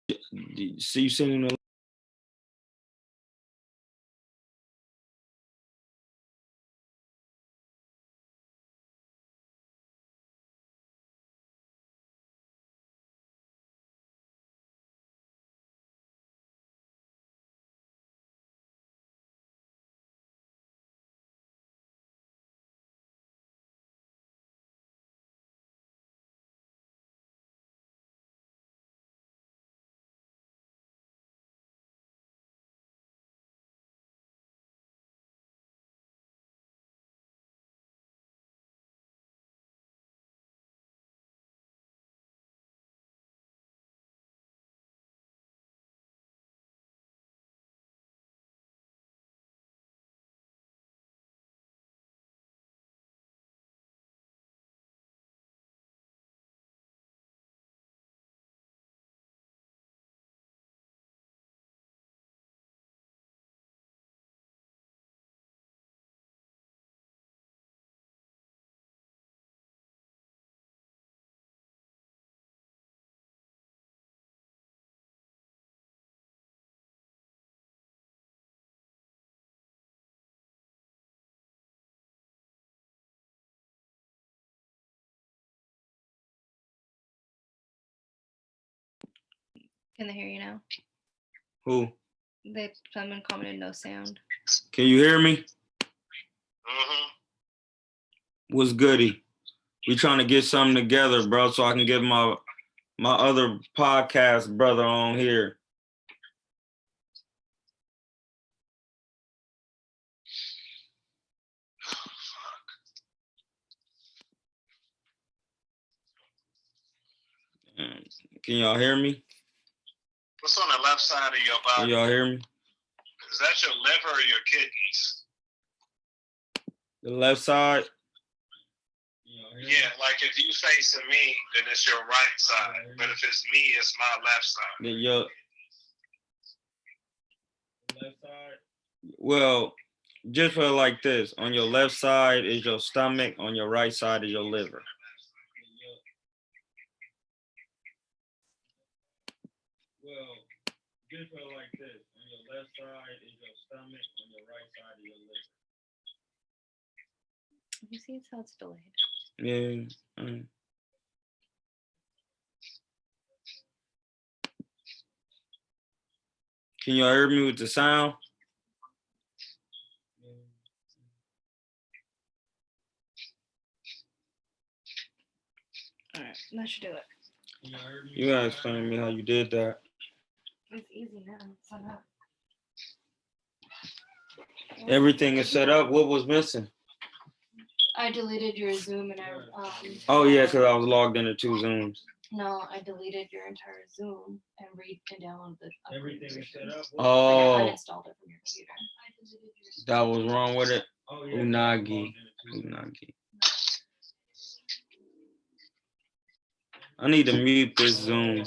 See, you seen him? Can they hear you now? Who? Someone commented no sound. Can you hear me? Mm-hmm. What's goody? We trying to get something together, bro, so I can get my other podcast brother on here. Can y'all hear me? What's on the left side of your body? Can y'all hear me? Is that your liver or your kidneys? The left side? Yeah, like if you facing me, then it's your right side. But if it's me, it's my left side. Then your left side? Well, just for like this. On your left side is your stomach. On your right side is your liver. Well, just for like this. On your left side is your stomach. On your right side is your liver. You see, it's how it's delayed. Yeah. Can y'all hear me with the sound? All right, that should do it. You gotta explain to me how you did that. It's easy now. It's set up. Everything is set up. What was missing? I deleted your Zoom and Oh yeah, because I was logged into 2 Zooms. No, I deleted your entire Zoom and downloaded the. Everything is set up. Like, Oh, I uninstalled it from your computer. that was wrong with it. Unagi. I need to mute this Zoom.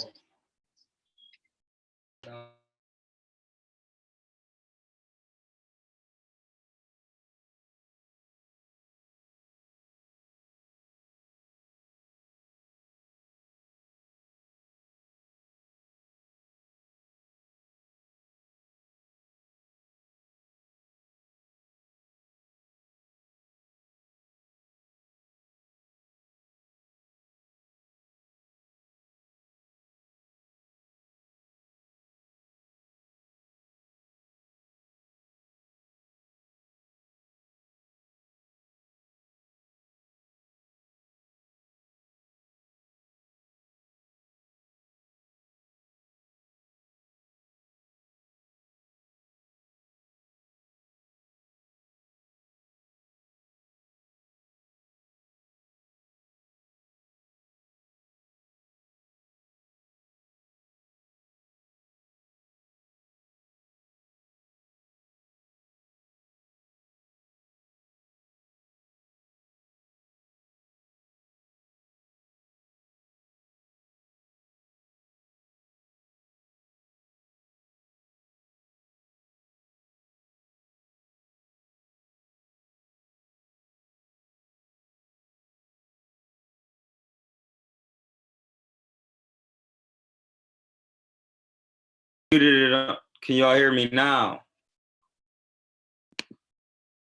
Muted it up. Can y'all hear me now?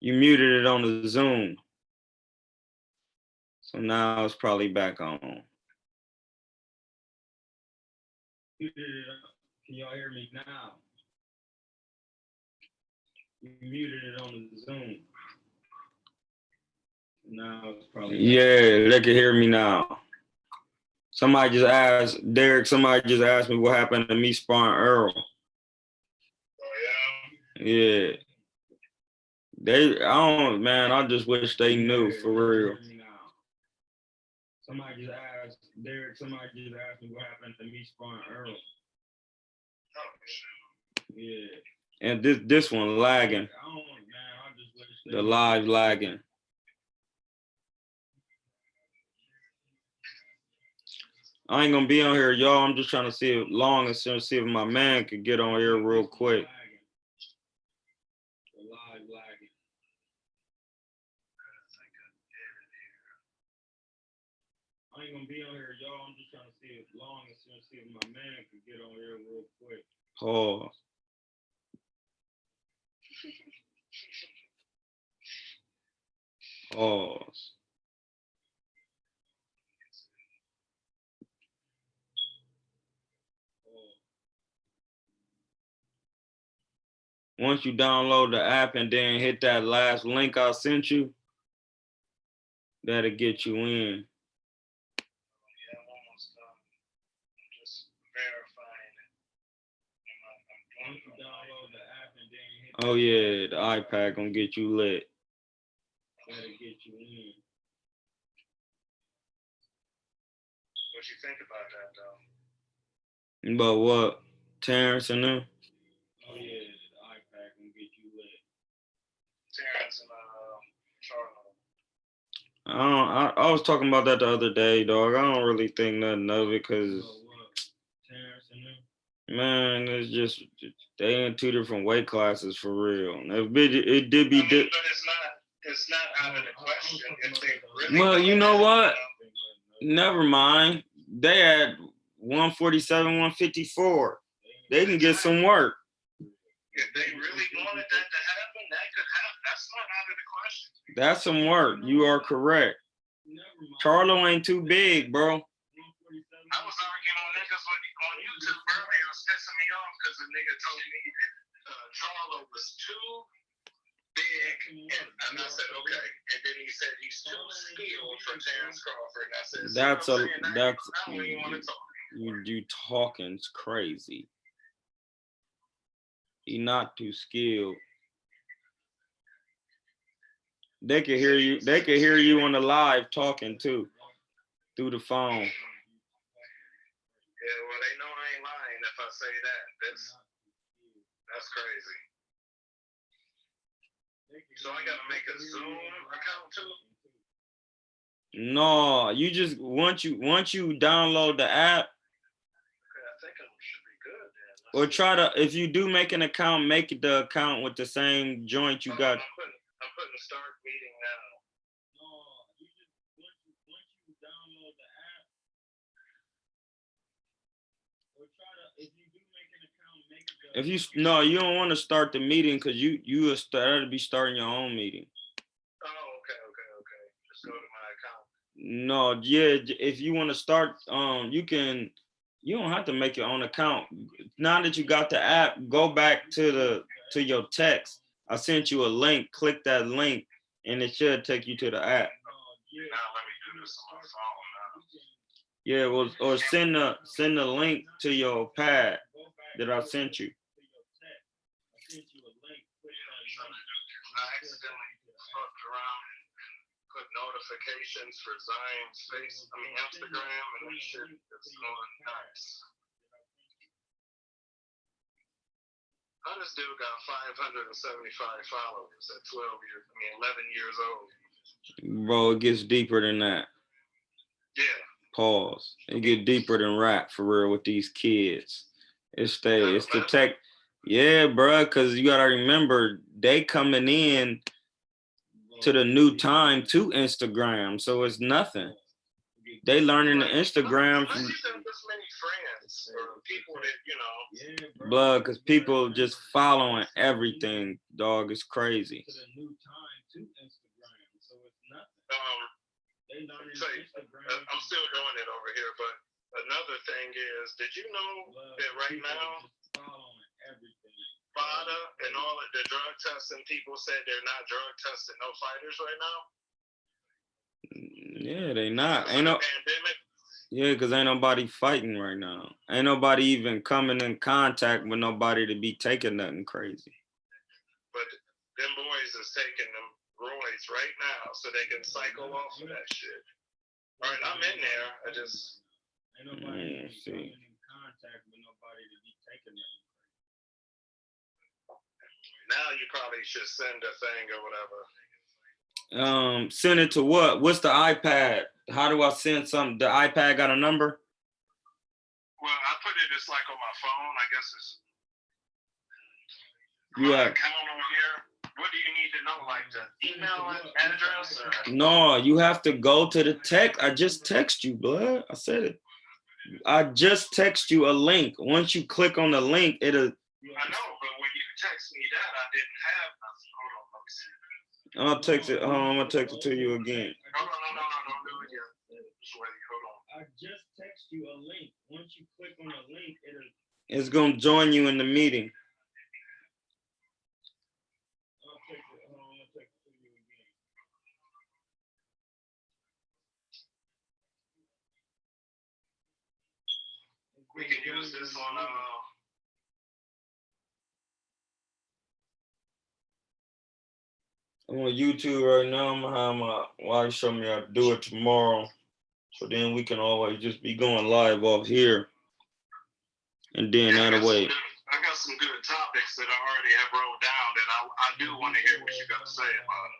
You muted it on the Zoom. So now it's probably back on. Muted it up. Can y'all hear me now? You muted it on the Zoom. Now it's probably yeah, they can hear me now. Somebody just asked Derrick. Somebody just asked me what happened to me sparring Earl. Oh yeah. Yeah. I just wish they knew for real. Somebody just asked Derrick, somebody just asked me what happened to me sparring Earl. Oh, yeah. And this one lagging. The live lagging. I ain't gonna be on here, y'all. I'm just trying to see if my man could get on here real quick. I ain't gonna be on here, y'all. I'm just trying to see if my man could get on here real quick. Pause. Pause. Once you download the app and then hit that last link I sent you, that'll get you in. Yeah, I'm almost done. I'm just verifying it. Once you download the app and then hit oh yeah, the iPad gonna get you lit. That'll get you in. What you think about that though? About what? Terence and them? Oh yeah, the iPad gonna get you lit. Terence and Charlo. I was talking about that the other day, dog. I don't really think nothing of it because man, it's just they in two different weight classes for real. It did be. But it's not out of the question. If they really well, you know what? Never mind. They had 147, 154. They can get some work. If they really wanted that to happen, that could happen. That's not out of the question. That's some work. You are correct. Charlo ain't too big, bro. I was arguing on niggas on YouTube earlier. It was pissing me off because the nigga told me that Charlo was too big, and I said okay. And then he said he's too skilled for Terence Crawford, and I said I don't even want to talk. You talking's crazy. He not too skilled. They can hear you. They can hear you on the live talking too, through the phone. Yeah, well, they know I ain't lying if I say that. That's crazy. So I gotta make a Zoom account too? No, you just once you download the app. Okay, I think I should be good then. Or try to, if you do make an account, make the account with the same joint you got. I'm putting start meeting now. No, you just once you download the app, or try to, if you do make an account, make the. If you don't want to start the meeting because you will start to be starting your own meeting. Oh, okay. Just go to my account. No, yeah, if you want to start, you don't have to make your own account. Now that you got the app, go back to your text. I sent you a link. Click that link, and it should take you to the app. Now let me do this on my phone. Yeah, well, or send the link to your pad that I sent you. I accidentally fucked around, put notifications for Zion's Instagram, and this shit is going nuts. How this dude got 575 followers at 11 years old? Bro, it gets deeper than that. Yeah. Pause. It get deeper than rap for real with these kids. It's the tech. Yeah, bro, because you gotta remember they coming in to the new time to Instagram, so it's nothing. They learning the Instagram How from you got this many friends or people that you know? blood, because people just following everything, dog. It's crazy. Say, I'm still doing it over here, but another thing is, did you know that right now, FADA and all of the drug testing people said they're not drug testing no fighters right now? Yeah, they not. Ain't no pandemic. Yeah, because ain't nobody fighting right now. Ain't nobody even coming in contact with nobody to be taking nothing crazy. But them boys is taking them roids right now so they can cycle off of that shit. All right, I'm in there. I just ain't nobody coming in contact with nobody to be taking nothing. Now you probably should send a thing or whatever. Send it to what? What's the iPad? How do I send something? The iPad got a number? Well, I put it, it's like on my phone. I guess it's my account on here. What do you need to know? Like the email address? Or? No, you have to go to the text. I just text you, blood. I said it. I just text you a link. Once you click on the link, it'll. I know, but when you text me that, I didn't have nothing. Hold on, let me see. I'll text it. Hold on, I'm gonna text it to you again. No, don't do it yet. Just wait, hold on. I just text you a link. Once you click on the link, it's gonna join you in the meeting. I'll text it. Hold on, I'm gonna text it to you again. We can use this on I'm on YouTube right now. I'm gonna have my wife show me how to do it tomorrow. So then we can always just be going live off here. And then that way. I got some good topics that I already have wrote down that I do want to hear what you got to say about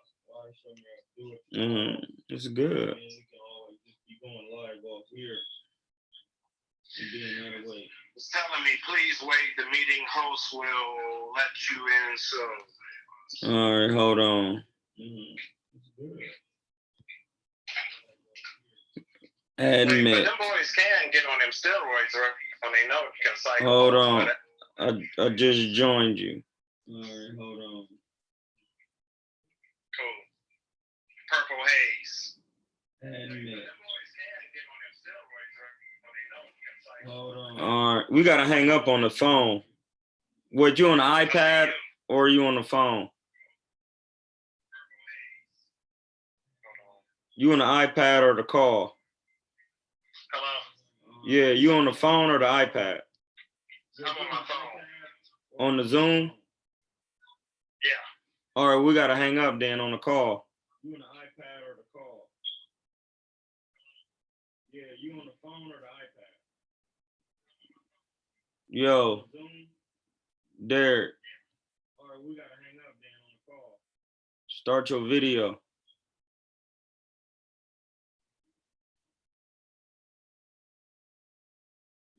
it. It's good. We can always just be going live off here. And then that way. It's telling me, please wait. The meeting host will let you in soon. All right, hold on. Admit. But them boys can get on them steroids when they know you can cycle. Hold on. I just joined you. All right, hold on. Cool. Purple haze. Admit. Hold on. All right, we gotta hang up on the phone. What, you on the iPad or are you on the phone? You on the iPad or the call? Hello? Yeah, you on the phone or the iPad? I'm on my phone. On the Zoom? Yeah. All right, we gotta hang up then on the call. You on the iPad or the call? Yeah, you on the phone or the iPad? Yo, Derrick. All right, we gotta hang up then on the call. Start your video.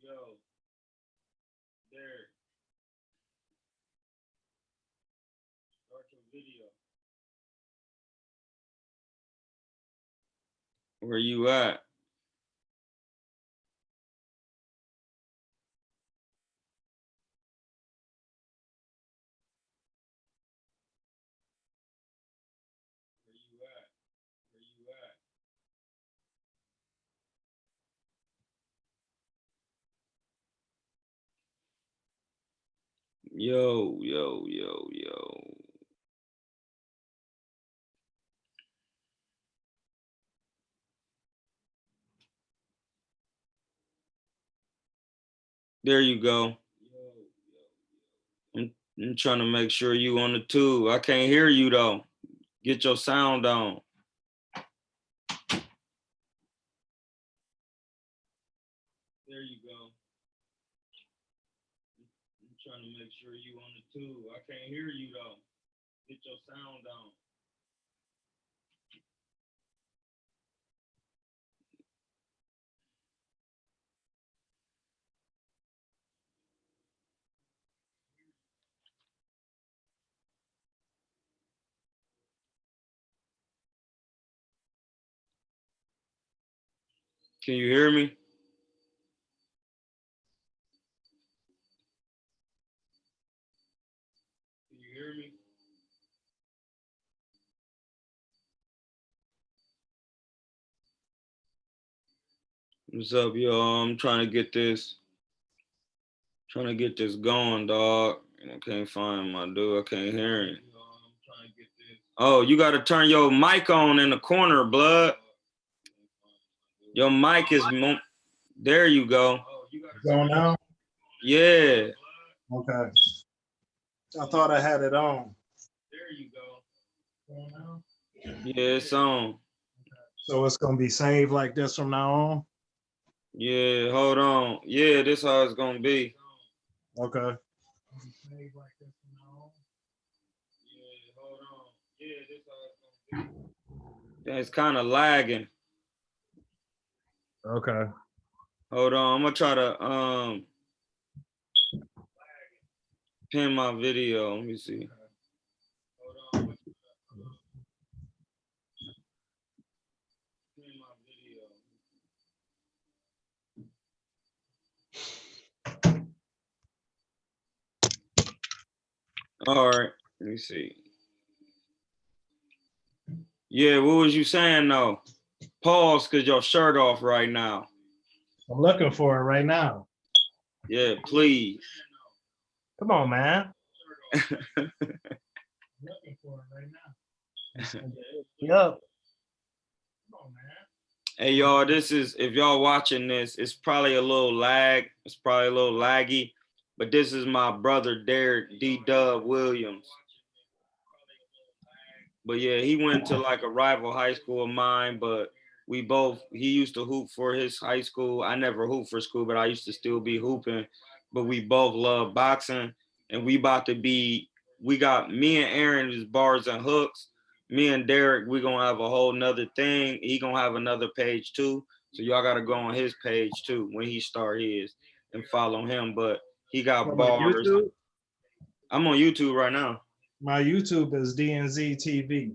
Yo, Derrick. Start your video. Where you at? Where you at? Where you at? Yo, yo, yo, yo. There you go. I'm trying to make sure you on the tube. I can't hear you though. Get your sound on. There you go. I'm trying to make sure you on the tube. I can't hear you though. Get your sound on. Can you hear me? Can you hear me? What's up, y'all? I'm trying to get this going, dog. I can't find my dude. I can't hear him. Oh, you got to turn your mic on in the corner, blood. Your mic is there. You go. Going now? Yeah. Okay. I thought I had it on. There you go. Going now? Yeah, it's on. So it's gonna be saved like this from now on? Yeah, hold on. Yeah, this how it's gonna be. Okay. Yeah, it's kind of lagging. Okay. Hold on, I'm gonna try to pin my video. Let me see. All right, let me see. Yeah, what was you saying though? Pause, cause your shirt off right now. I'm looking for it right now. Yeah, please. Come on, man. I'm looking for it right now. Yep. Come on, man. Hey y'all, this is, if y'all watching this, it's probably a little lag. It's probably a little laggy, but this is my brother Derrick D-Dub Williams. But yeah, he went to like a rival high school of mine, but he used to hoop for his high school. I never hooped for school, but I used to still be hooping. But we both love boxing, and we got me and Aaron is bars and hooks. Me and Derrick, we gonna have a whole nother thing. He gonna have another page too. So y'all gotta go on his page too when he start his and follow him. But he got bars. YouTube? I'm on YouTube right now. My YouTube is DNZ TV.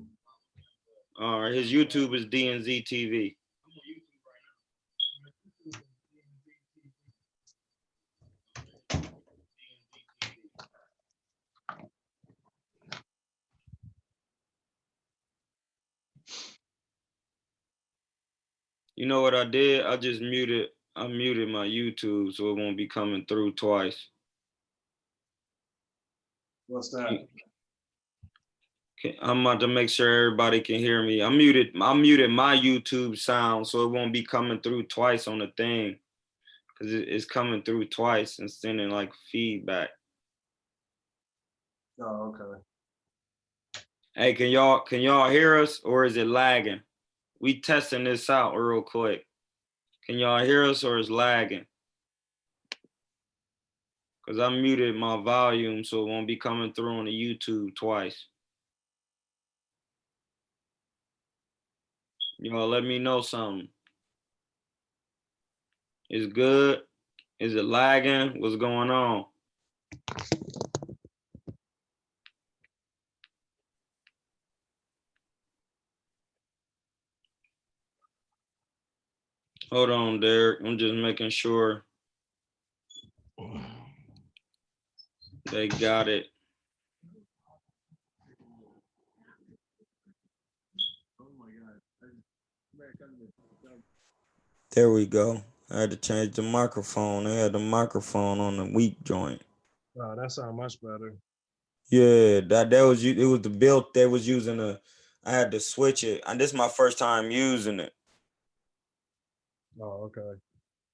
All right, his YouTube is DNZ TV. You know what I did? I muted my YouTube so it won't be coming through twice. What's that? I'm about to make sure everybody can hear me. I muted my YouTube sound so it won't be coming through twice on the thing, because it's coming through twice and sending like feedback. Oh, okay. Hey, can y'all hear us, or is it lagging? We testing this out real quick. Can y'all hear us, or is lagging? Because I muted my volume so it won't be coming through on the YouTube twice. Y'all let me know something. Is good? Is it lagging? What's going on? Hold on, Derrick. I'm just making sure they got it. There we go. I had to change the microphone. They had the microphone on the weak joint. Oh, that sounds much better. Yeah, that was it was the build they was using. I had to switch it. And this is my first time using it. Oh, okay.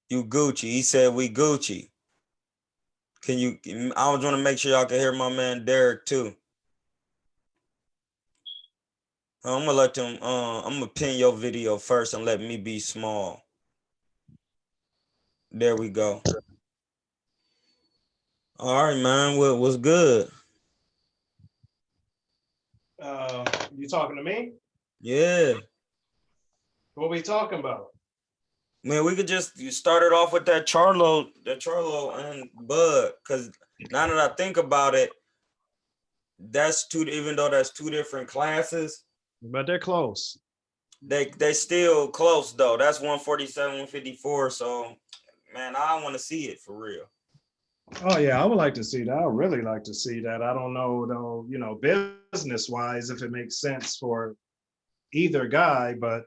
You Gucci. He said we Gucci. Can you, I was want to make sure y'all can hear my man Derrick too. I'm gonna let them, I'm gonna pin your video first and let me be small. There we go. All right, man. What's good? You talking to me? Yeah. What we talking about? Man, we could just, you started off with that Charlo and Bud, because now that I think about it, even though that's two different classes. But they're close. They still close though. That's 147, 154. So, man, I want to see it for real. Oh yeah, I would like to see that. I would really like to see that. I don't know though, you know, business wise, if it makes sense for either guy, but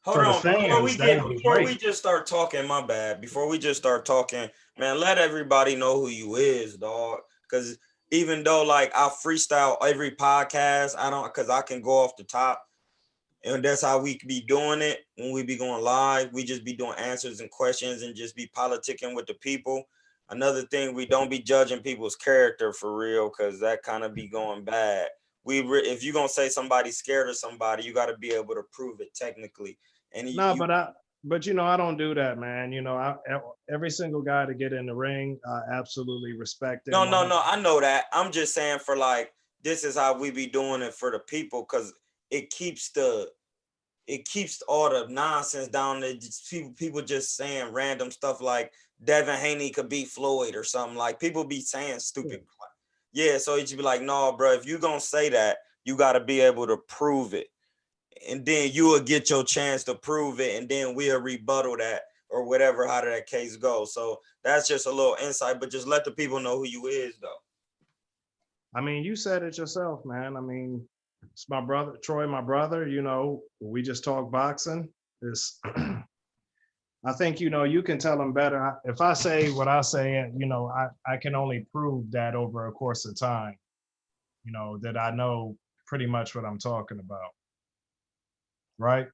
Hold for the on, fans, that would be before we great. just start talking, my bad. Before we just start talking, man, let everybody know who you is, dog. Because even though like I freestyle every podcast, I don't, because I can go off the top, and that's how we be doing it when we be going live. We just be doing answers and questions and just be politicking with the people. Another thing, we don't be judging people's character for real, because that kind of be going bad. If you're gonna say somebody's scared of somebody, you got to be able to prove it technically. And No, but you know, I don't do that, man. You know, every single guy to get in the ring, I absolutely respect them. No, I know that. I'm just saying for like, this is how we be doing it for the people, because it keeps all the nonsense down there. People just saying random stuff like Devin Haney could beat Floyd or something. Like, people be saying stupid. Yeah, so it should be like, no, bro, if you gonna say that, you got to be able to prove it. And then you will get your chance to prove it, and then we'll rebuttal that or whatever, how that case goes. So that's just a little insight, but just let the people know who you is, though. I mean, you said it yourself, man. I mean, it's my brother, Troy, my brother, you know, we just talk boxing. It's, I think, you know, you can tell them better. If I say what I say, you know, I can only prove that over a course of time, you know, that I know pretty much what I'm talking about. Right?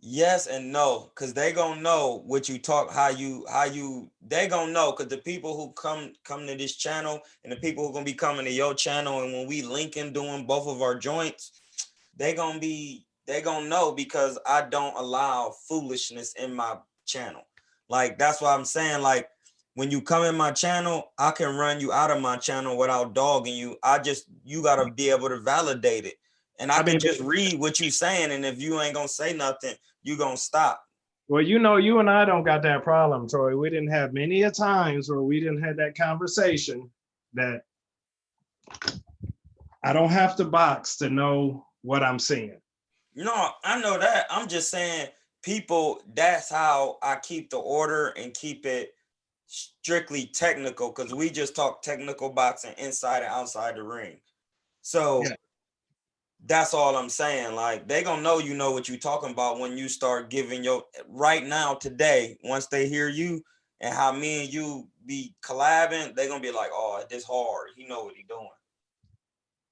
Yes and no, because they gonna know what you talk, they gonna know, because the people who come to this channel and the people who gonna be coming to your channel, and when we link in doing both of our joints, they gonna know, because I don't allow foolishness in my channel. Like, that's why I'm saying, like, when you come in my channel, I can run you out of my channel without dogging you. You gotta be able to validate it. And I can just read what you saying, and if you ain't gonna say nothing, you gonna stop. Well, you know, you and I don't got that problem, Troy. We didn't have many a times where we didn't have that conversation that I don't have to box to know what I'm seeing. No, I know that. I'm just saying, people, that's how I keep the order and keep it strictly technical, because we just talk technical boxing inside and outside the ring. So yeah, that's all I'm saying. Like, they gonna know you know what you talking about when you start giving right now, today, once they hear you and how me and you be collabing, they gonna be like, oh, this hard. He know what he doing.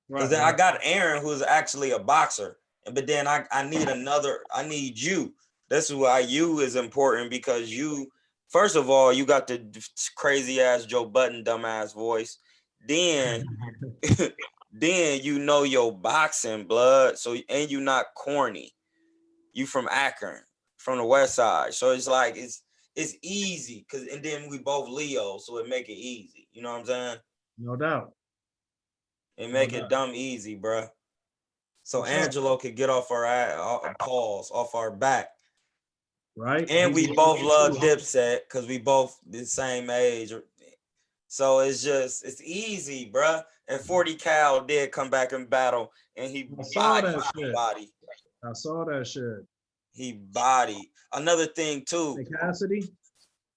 Because then I got Aaron, who's actually a boxer. But then I need you. That's why you is important, because you, first of all, you got the crazy ass Joe Budden dumbass voice. Then then you know your boxing, blood. So, and you not corny. You from Akron, from the West Side. So it's like it's easy, and then we both Leo, so it make it easy. You know what I'm saying? No doubt. It make it dumb easy, bro. So Angelo could get off our paws, off our back. Right. And we both love Dipset, because we both the same age. So it's easy, bro. And 40 Cal did come back and battle, and he body. I saw that shit. He bodied. Another thing too. Hey, Cassidy?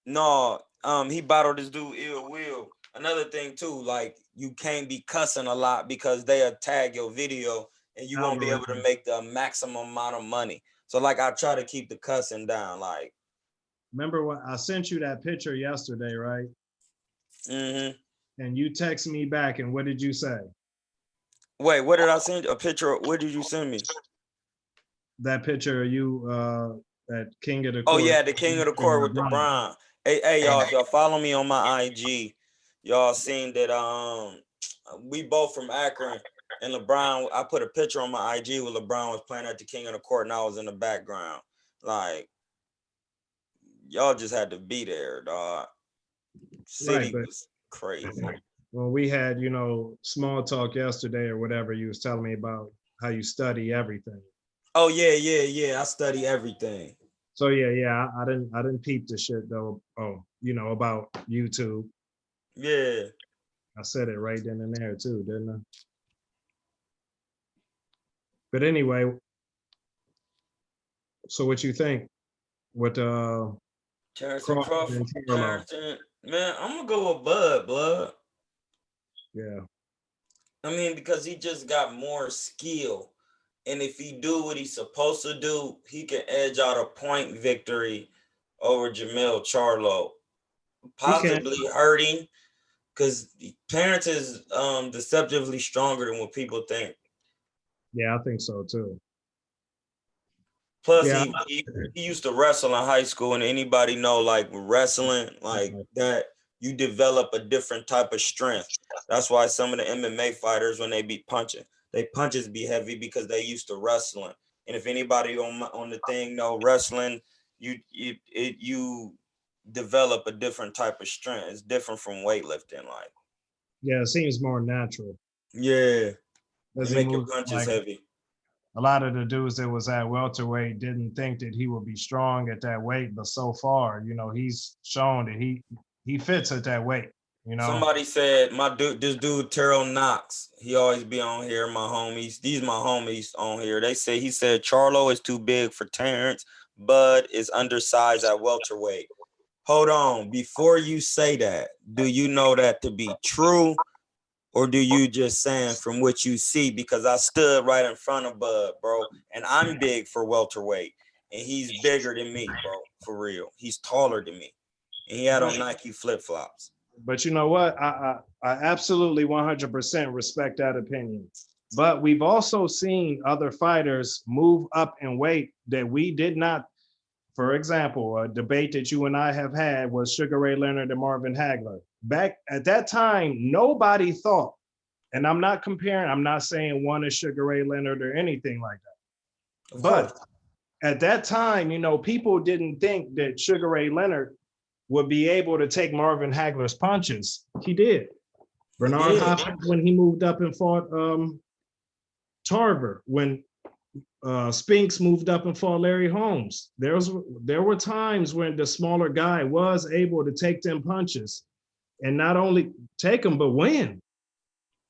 No, he battled this dude Ill Will. Another thing too, like, you can't be cussing a lot, because they'll tag your video and you won't be able to make the maximum amount of money. So like, I try to keep the cussing down. Like, remember when I sent you that picture yesterday, right? Mm-hmm. And you text me back, and what did you say? Wait, what did I send? A picture? What did you send me? That picture of you, that King of the Court. Oh yeah, the King of the Court with the Bron. Hey y'all, if y'all follow me on my IG, y'all seen that we both from Akron, and LeBron, I put a picture on my IG where LeBron was playing at the King of the Court and I was in the background. Like, y'all just had to be there, dog. City was crazy. When we had, you know, small talk yesterday or whatever, you was telling me about how you study everything. Oh yeah. I study everything. So yeah, I didn't peep the shit though. Oh, you know, about YouTube. Yeah. I said it right then and there too, didn't But anyway, so what you think? What Terence and Crawford Crawford. and Charlo? Man, I'm gonna go with Bud, blood. Yeah. I mean, because he just got more skill. And if he do what he's supposed to do, he can edge out a point victory over Jamel Charlo. He can. Possibly hurting, because Terrence is deceptively stronger than what people think. Yeah, I think so too. Plus, Yeah. he used to wrestle in high school, and anybody know, like, wrestling, like that, you develop a different type of strength. That's why some of the MMA fighters, when they be punching, they punches be heavy because they used to wrestling. And if anybody on the thing know wrestling, you develop a different type of strength. It's different from weightlifting, like. Yeah, it seems more natural. Yeah, As they he make your moves, punches like heavy. a lot of the dudes that was at welterweight didn't think that he would be strong at that weight, but so far, he's shown that he fits at that weight. Somebody said this dude Terrell Knox, he always be on here. My homies, these my homies on here. He said Charlo is too big for Terrence. Bud is undersized at welterweight. Hold on, before you say that, do you know that to be true, or do you just saying from what you see? Because I stood right in front of Bud, bro, and I'm big for welterweight, and he's bigger than me, bro, for real. He's taller than me, and he had on Nike flip flops. But you know what? I absolutely 100% respect that opinion. But we've also seen other fighters move up in weight that we did not. For example, a debate that you and I have had was Sugar Ray Leonard and Marvin Hagler. Back at that time, nobody thought, and I'm not comparing, I'm not saying one is Sugar Ray Leonard or anything like that. But at that time, people didn't think that Sugar Ray Leonard would be able to take Marvin Hagler's punches. He did. Bernard Hopkins, when he moved up and fought Tarver, when Spinks moved up and fought Larry Holmes. There were times when the smaller guy was able to take them punches and not only take them, but win.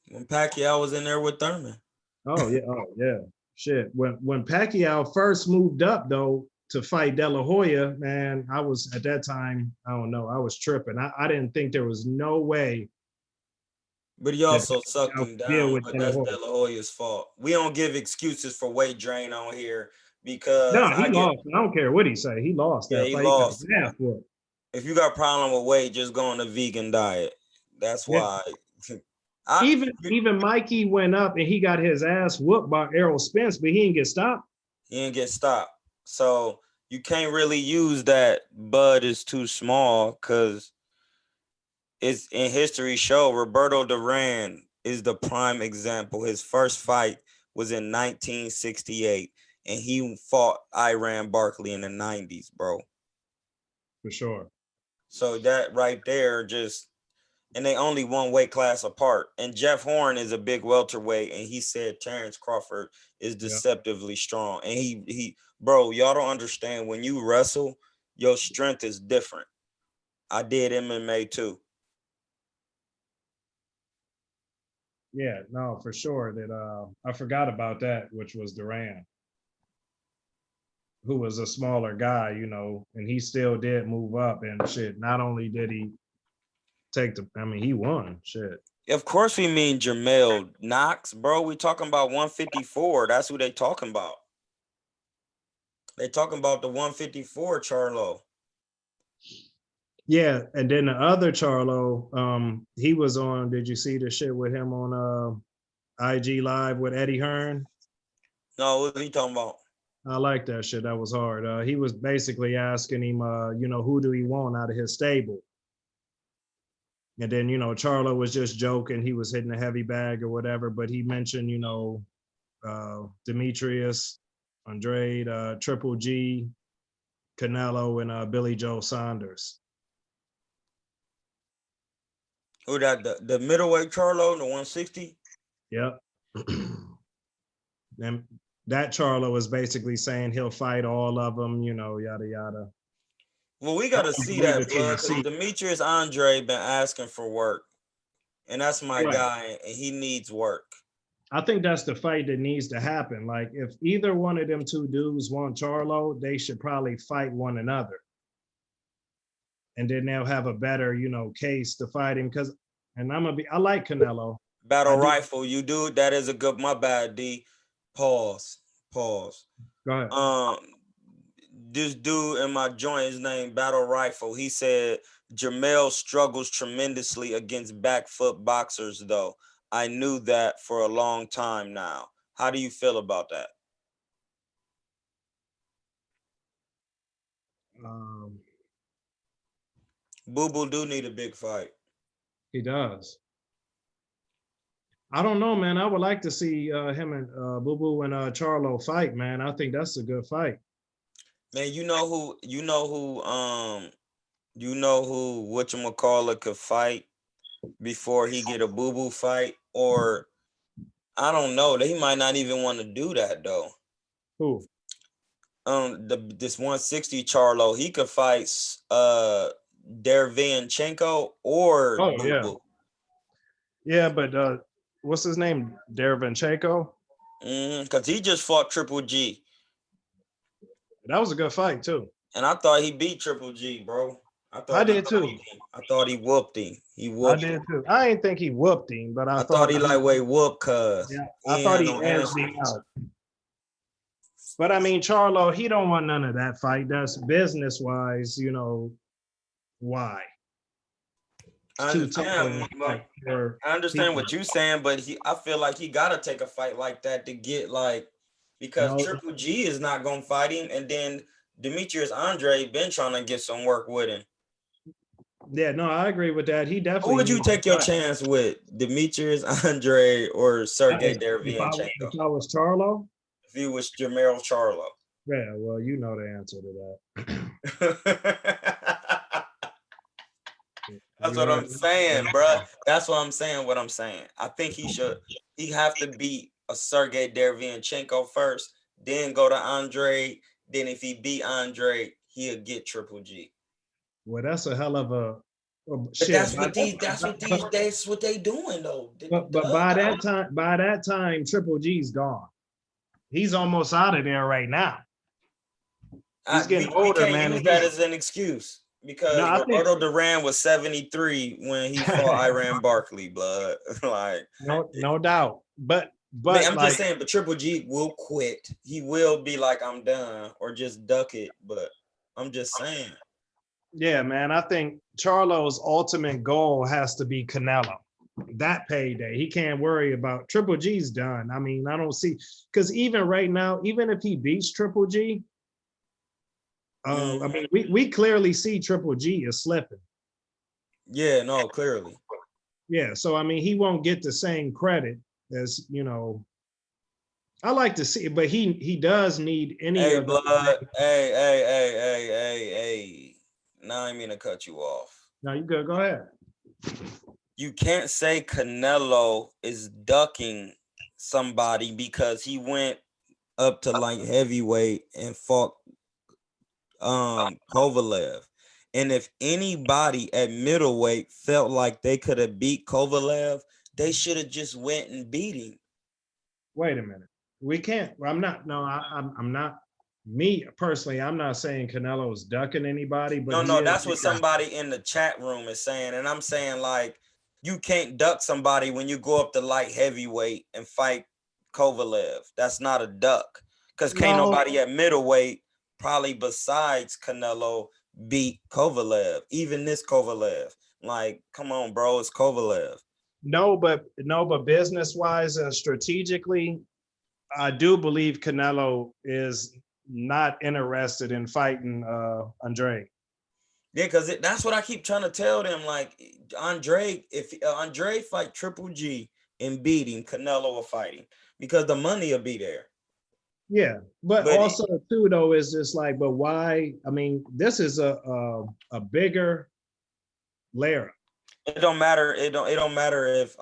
When Pacquiao was in there with Thurman. Oh yeah. Shit. When Pacquiao first moved up though to fight De La Hoya, man, I was at that time, I don't know, I was tripping. I didn't think there was no way. But he also sucked him down, but that's De La Hoya's fault. We don't give excuses for weight drain on here because no, he lost. I don't care what he say. He lost that he fight. lost. If you got a problem with weight, just go on a vegan diet. That's why. Even Mikey went up and he got his ass whooped by Errol Spence, but he didn't get stopped. He didn't get stopped. So you can't really use that Bud is too small because it's in history show Roberto Duran is the prime example. His first fight was in 1968 and he fought Iran Barkley in the 90s, bro. For sure. So that right there and they only one weight class apart. And Jeff Horn is a big welterweight, and he said Terence Crawford is deceptively strong. And he, bro, y'all don't understand. When you wrestle, your strength is different. I did MMA too. Yeah, no, for sure. That I forgot about that, which was Duran, who was a smaller guy, and he still did move up and shit. Not only did he he won, shit. Of course we mean Jamel Knox, bro. We talking about 154. That's who they talking about. They talking about the 154 Charlo. Yeah, and then the other Charlo, he was on, did you see the shit with him on IG Live with Eddie Hearn? No, what are you talking about? I like that shit. That was hard. He was basically asking him, who do he want out of his stable? And then, Charlo was just joking. He was hitting a heavy bag or whatever, but he mentioned, Demetrius, Andrade, Triple G, Canelo, and Billy Joe Saunders. Who that? The middleweight Charlo, the 160? Yep. And that Charlo is basically saying he'll fight all of them, yada, yada. Well, we got to see that, blood, because Demetrius Andre been asking for work. And that's my guy, and he needs work. I think that's the fight that needs to happen. Like if either one of them two dudes want Charlo, they should probably fight one another. And then they'll have a better, case to fight him. I like Canelo. Battle rifle, you do. That is a good, my bad, D. Pause. Go ahead. This dude in my joint, his name Battle Rifle, he said Jamel struggles tremendously against back foot boxers, though. I knew that for a long time now. How do you feel about that? Boo Boo do need a big fight. He does. I don't know, man. I would like to see him and Boo Boo and Charlo fight, man. I think that's a good fight. Man, you know who whatchamacallit could fight before he get a Boo Boo fight? Or I don't know. He might not even want to do that though. Who? This 160 Charlo, he could fight Dervianchenko or Boo Boo. Yeah, but what's his name? Dervianchenko? Because he just fought Triple G. That was a good fight too. And I thought he beat Triple G, bro. I did too. I thought he whooped him. I did too. I didn't think he whooped him, but I thought he lightweight whooped cuz. Yeah, I thought he edged him out. But I mean, Charlo, he don't want none of that fight. That's business-wise, why? I understand what you're saying, but I feel like he gotta take a fight like that to get because Triple G is not gonna fight him, and then Demetrius Andre been trying to get some work with him. Yeah, no, I agree with that. He definitely. Who would you take your chance with, Demetrius Andre or Sergey Derevyanchenko? If I was Charlo? If he was Jamel Charlo. Yeah, well, you know the answer to that. That's what I'm saying, bro. That's what I'm saying. What I'm saying. I think he have to beat a Sergey Derevyanchenko first, then go to Andre. Then if he beat Andre, he'll get Triple G. Well, that's a hell of a shit. That's what they doing though. But by that time, Triple G's gone. He's almost out of there right now. He's getting older, man. Use that as an excuse because Roberto Duran was 73 when he fought Iran Barkley, blood. No doubt. But I'm just saying, but Triple G will quit. He will be like, I'm done, or just duck it. But I'm just saying. Yeah, man. I think Charlo's ultimate goal has to be Canelo. That payday. He can't worry about Triple G's done. I mean, I don't see because even right now, even if he beats Triple G, I mean, we clearly see Triple G is slipping. Yeah, no, clearly. Yeah, so I mean, he won't get the same credit as I like to see, but he does need any of blood. Hey. Now I mean to cut you off. No, you good. Go ahead. You can't say Canelo is ducking somebody because he went up to light heavyweight and fought Kovalev. And if anybody at middleweight felt like they could have beat Kovalev, they should have just went and beat him. Wait a minute. We can't. I'm not. I'm not. Me personally, I'm not saying Canelo's ducking anybody. But no, that's what somebody in the chat room is saying. And I'm saying, like, you can't duck somebody when you go up to light heavyweight and fight Kovalev. That's not a duck. Because can't nobody at middleweight, probably besides Canelo, beat Kovalev. Even this Kovalev. Like, come on, bro, it's Kovalev. No, but business-wise and strategically, I do believe Canelo is not interested in fighting Andre. Yeah, because that's what I keep trying to tell them. Like, Andre, if Andre fight Triple G and beat him, Canelo will fight him because the money will be there. Yeah, but also too though is just like, but why? I mean, this is a bigger layer. It don't matter. It don't matter if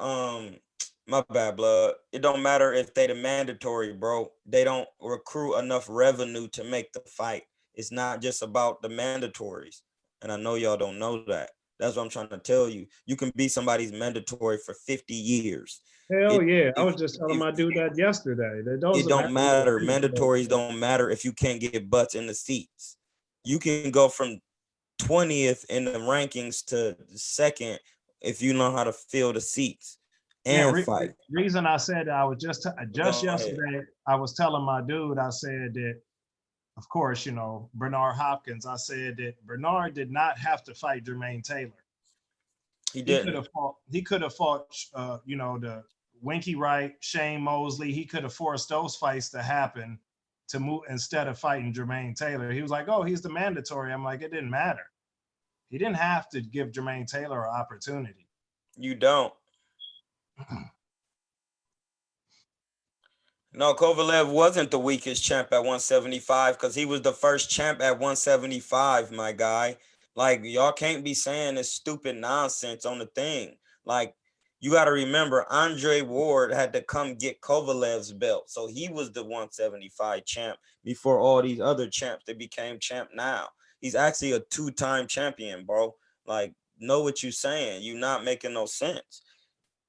my bad, blood. It don't matter if they the mandatory, bro. They don't recruit enough revenue to make the fight. It's not just about the mandatories. And I know y'all don't know that. That's what I'm trying to tell you. You can be somebody's mandatory for 50 years. Hell yeah. I If, was just telling if my dude that yesterday. Those it are don't matter. Mandatories don't matter if you can't get butts in the seats. You can go from 20th in the rankings to second if you know how to fill the seats and fight. Reason I said that, I was just Go yesterday, I was telling my dude, I said that, of course, you know, Bernard Hopkins, I said that Bernard did not have to fight Jermaine Taylor. He didn't. He could have fought, you know, the Winky Wright, Shane Mosley. He could have forced those fights to happen to move instead of fighting Jermaine Taylor. He was like, oh, he's the mandatory. I'm like, it didn't matter. He didn't have to give Jermaine Taylor an opportunity. You don't. No, Kovalev wasn't the weakest champ at 175 because he was the first champ at 175, my guy. Like, y'all can't be saying this stupid nonsense on the thing. Like, you got to remember, Andre Ward had to come get Kovalev's belt. So he was the 175 champ before all these other champs that became champ now. He's actually a two-time champion, bro. Like, know what you're saying. You're not making no sense.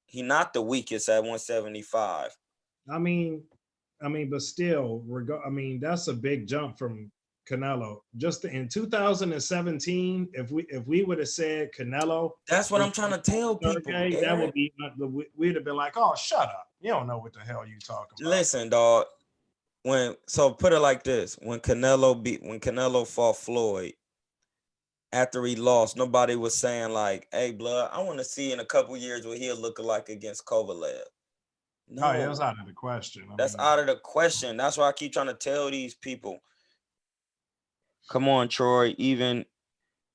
He's not the weakest at 175. I mean, but still, I mean, that's a big jump from Canelo. Just in 2017, if we would have said Canelo, that's what I'm trying to tell people. Okay, that would be, we'd have been like, oh, shut up. You don't know what the hell you talking about. Listen, dog. So put it like this: when Canelo fought Floyd, after he lost, nobody was saying like, "Hey, blood, I want to see in a couple years what he'll look like against Kovalev." No, yeah, that's out of the question. That's out of the question. That's why I keep trying to tell these people. Come on, Troy. Even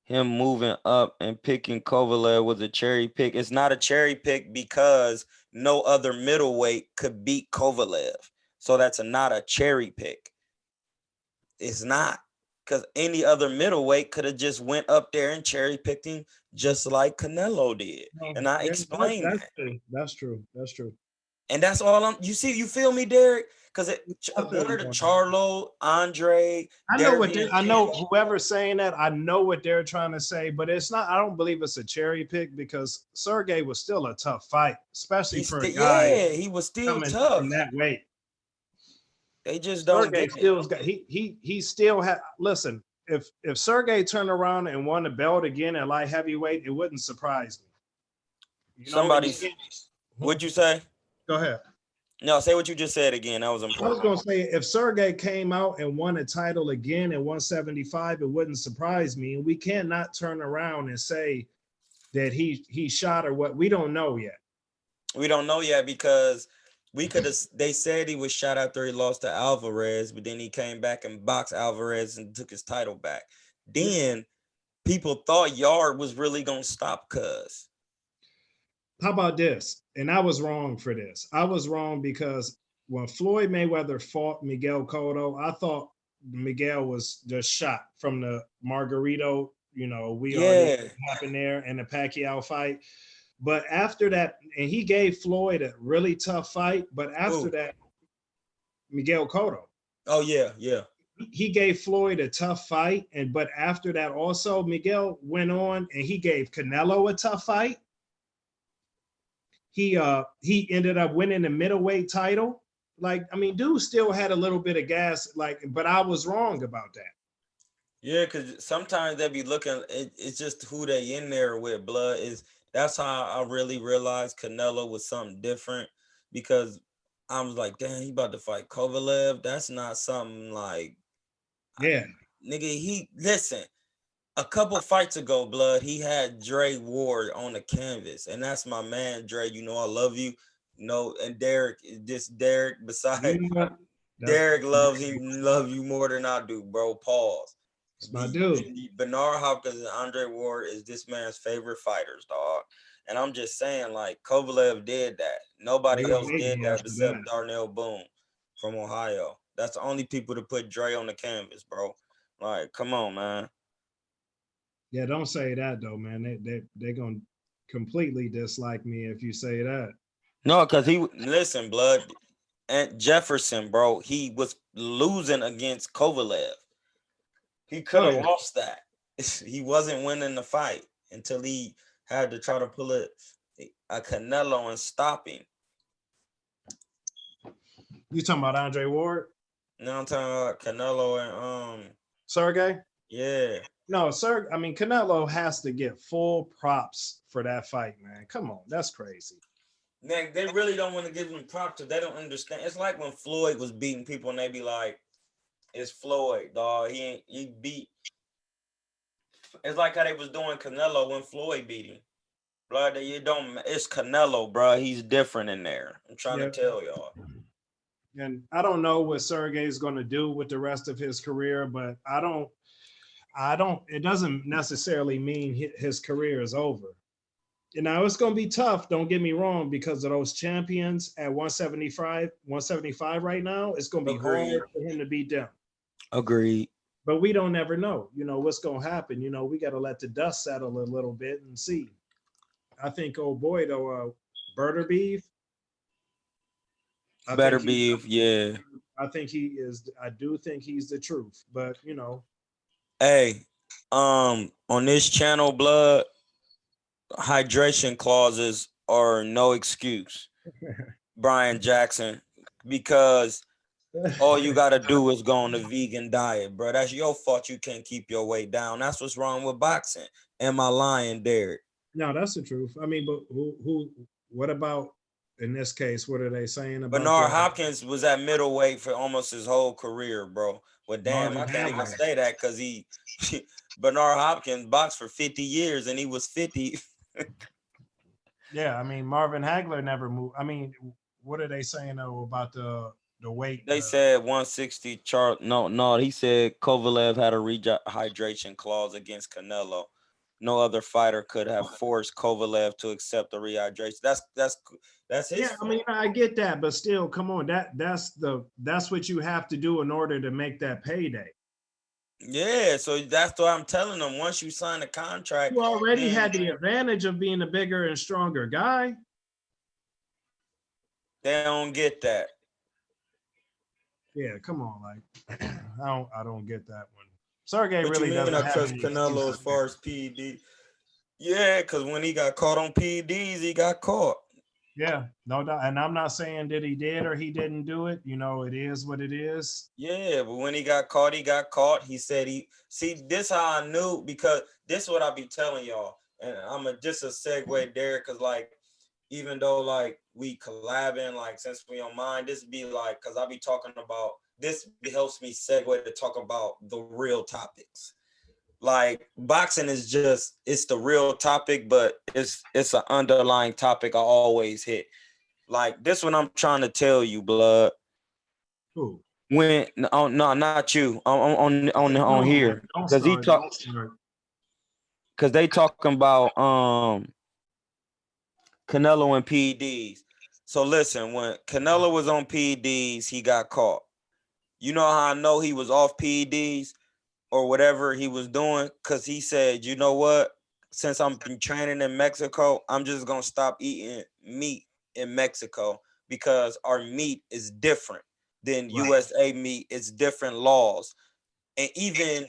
him moving up and picking Kovalev was a cherry pick. It's not a cherry pick because no other middleweight could beat Kovalev. So that's not a cherry pick. It's not. Because any other middleweight could have just went up there and cherry picked him just like Canelo did. And I explained that. That's true. That's true. And that's all you feel me, Derrick? Because one of the Charlo, Andre, I know whoever's saying that, I know what they're trying to say, but it's not, I don't believe it's a cherry pick because Sergey was still a tough fight, especially for a guy. Yeah, he was still tough. In that weight. They just don't Sergey still got, he still had, listen, if Sergey turned around and won the belt again at light heavyweight, it wouldn't surprise me. What'd you say? Go ahead. No, say what you just said again. That was important. I was going to say, if Sergey came out and won a title again at 175, it wouldn't surprise me. And we cannot turn around and say that he shot or what. We don't know yet. We don't know yet because they said he was shot after he lost to Alvarez, but then he came back and boxed Alvarez and took his title back. Then people thought Yard was really going to stop Cuz. How about this? And I was wrong for this. I was wrong because when Floyd Mayweather fought Miguel Cotto, I thought Miguel was just shot from the Margarito, already happened there in the Pacquiao fight. But after that, and he gave Floyd a really tough fight, but after that, Miguel Cotto. Oh, yeah, yeah. He gave Floyd a tough fight, but after that also, Miguel went on and he gave Canelo a tough fight. He ended up winning the middleweight title. Like, I mean, dude still had a little bit of gas, but I was wrong about that. Yeah, because sometimes they be looking, it's just who they in there with, blood. That's how I really realized Canelo was something different, because I was like, damn, he about to fight Kovalev. That's not something like, yeah. Listen, a couple fights ago, blood, he had Dre Ward on the canvas, and that's my man, Dre. I love you. And Derrick, besides, Derrick loves you more than I do, bro. Pause. It's my dude. Bernard Hopkins and Andre Ward is this man's favorite fighters, dog. And I'm just saying, like, Kovalev did that. Nobody else did that except Darnell Boone from Ohio. That's the only people to put Dre on the canvas, bro. Like, come on, man. Yeah, don't say that though, man. They're gonna completely dislike me if you say that. No, because listen, blood, and Jefferson, bro, he was losing against Kovalev. He could have lost that. He wasn't winning the fight. until he had to try to pull a Canelo and stop him. You talking about Andre Ward? Now I'm talking about Canelo and Sergey? yeah. No, sir. I mean, Canelo has to get full props for that fight, man. Come on, that's crazy. Man, they really don't want to give him props. They don't understand. It's like when Floyd was beating people and they be like, "It's Floyd, dog. He beat." It's like how they was doing Canelo when Floyd beat him. Blood, you don't. It's Canelo, bro. He's different in there. I'm trying to tell y'all. And I don't know what Sergey is going to do with the rest of his career, but I don't. It doesn't necessarily mean his career is over. You know, it's going to be tough. Don't get me wrong, because of those champions at 175 right now. It's going to be hard for him to beat them. Agreed. But we don't ever know, you know, what's going to happen. You know, we got to let the dust settle a little bit and see. I think, oh boy, though, Burger Beef. Better Beef, yeah. I think he is. I do think he's the truth, but you know. Hey, on this channel, blood, hydration clauses are no excuse, Brian Jackson, because all you gotta do is go on the vegan diet, bro. That's your fault. You can't keep your weight down. That's what's wrong with boxing. Am I lying, Derrick? No, that's the truth. I mean, but who? What about in this case? What are they saying about? Bernard Hopkins was at middleweight for almost his whole career, bro. Well, damn, I can't even say that because Bernard Hopkins boxed for 50 years and he was 50. Yeah, I mean, Marvin Hagler never moved. I mean, what are they saying though about the weight? They said 160 chart. No, he said Kovalev had a rehydration clause against Canelo. No other fighter could have forced Kovalev to accept the rehydration. That's his. Yeah, I mean, I get that, but still, come on, that's what you have to do in order to make that payday. Yeah, so that's what I'm telling them. Once you sign a contract, you already had the advantage of being a bigger and stronger guy. They don't get that. Yeah, come on, like I don't get that one. Sergey But really doesn't have trust Canelo as far as PED. Yeah, because when he got caught on PEDs, he got caught. Yeah, no doubt. And I'm not saying that he did or he didn't do it. You know, it is what it is. Yeah, but when he got caught, he got caught. He said this how I knew, because this is what I be telling y'all. And I'm just a segue there, because like, even though like we collabing, like since we on mine, this be like, because I be talking about, this helps me segue to talk about the real topics. Like boxing is just, it's the real topic, but it's an underlying topic I always hit. Like this one I'm trying to tell you, blood. Who? When no, not you. On here. Because he talk, because they talking about Canelo and PEDs. So listen, when Canelo was on PEDs, he got caught. You know how I know he was off PEDs or whatever he was doing? Because he said, you know what? Since I'm been training in Mexico, I'm just going to stop eating meat in Mexico because our meat is different than USA meat. It's different laws. And even,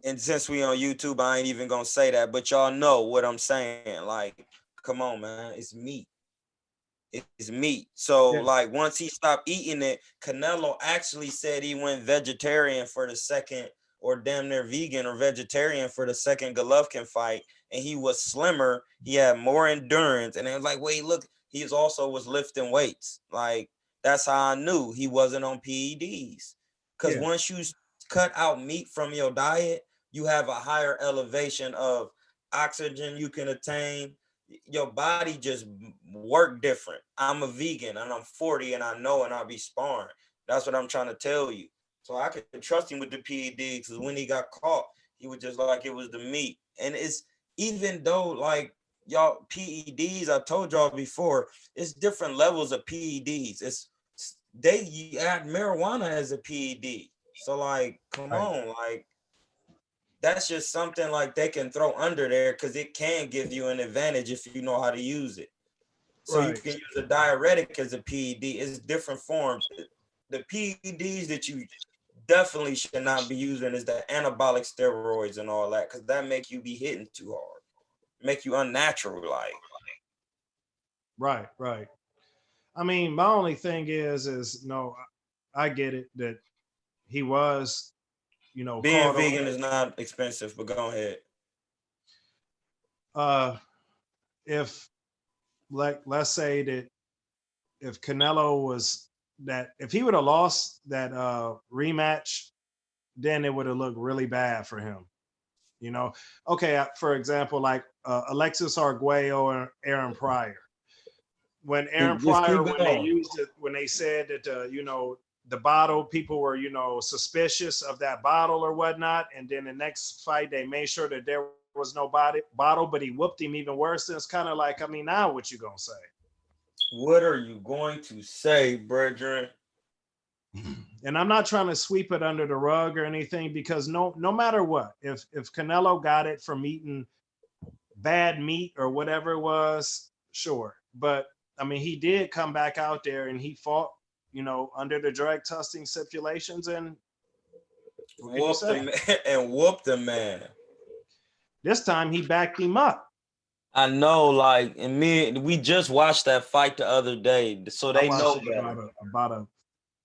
and since we on YouTube, I ain't even going to say that, but y'all know what I'm saying. Like, come on, man. It's meat. It's meat. So like once he stopped eating it, Canelo actually said he went vegetarian for the second, or damn near vegan or vegetarian for the second Golovkin fight, and he was slimmer. He had more endurance, and it was like, wait, look, he also was lifting weights. Like that's how I knew he wasn't on PEDs. Because once you cut out meat from your diet, you have a higher elevation of oxygen you can attain. Your body just work different. I'm a vegan and I'm 40 and I know, and I'll be sparring. That's what I'm trying to tell you. So I could trust him with the PED, because when he got caught, he was just like it was the meat. And it's, even though like y'all PEDs, I told y'all before, it's different levels of PEDs. You add marijuana as a PED. So like, come on, like that's just something like they can throw under there, because it can give you an advantage if you know how to use it. So you can use a diuretic as a PED. It's different forms. The PEDs that you definitely should not be using is the anabolic steroids and all that, because that make you be hitting too hard, make you unnatural. Like, Right, right. I mean, my only thing is no, I get it that he was, being caught on. vegan is not expensive, but go ahead. If let's say that if Canelo was that if he would have lost that rematch, then it would have looked really bad for him. Okay, for example, like Alexis Arguello and Aaron Pryor. When Aaron Just Pryor, keep when they going. used it, when they said that the bottle, people were suspicious of that bottle or whatnot, and then the next fight they made sure that there was no bottle, but he whooped him even worse. And it's kind of like, I mean, now what you gonna say? What are you going to say, brethren? And I'm not trying to sweep it under the rug or anything, because no matter what, if Canelo got it from eating bad meat or whatever it was, sure. But I mean, he did come back out there and he fought, under the drug testing stipulations, and Whooped the man and whooped the man. This time he backed him up. I know, like, and we just watched that fight the other day, so they know better. About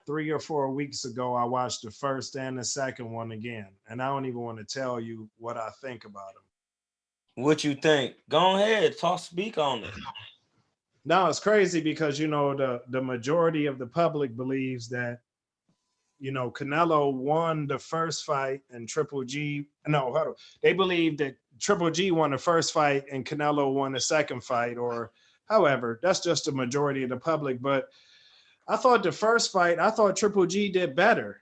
3 or 4 weeks ago, I watched the first and the second one again, and I don't even want to tell you what I think about him. What you think? Go ahead, speak on it. No, it's crazy because the majority of the public believes that Canelo won the first fight and Triple G. No, hold on. They believe that Triple G won the first fight and Canelo won the second fight, or however. That's just the majority of the public. But I thought the first fight, I thought Triple G did better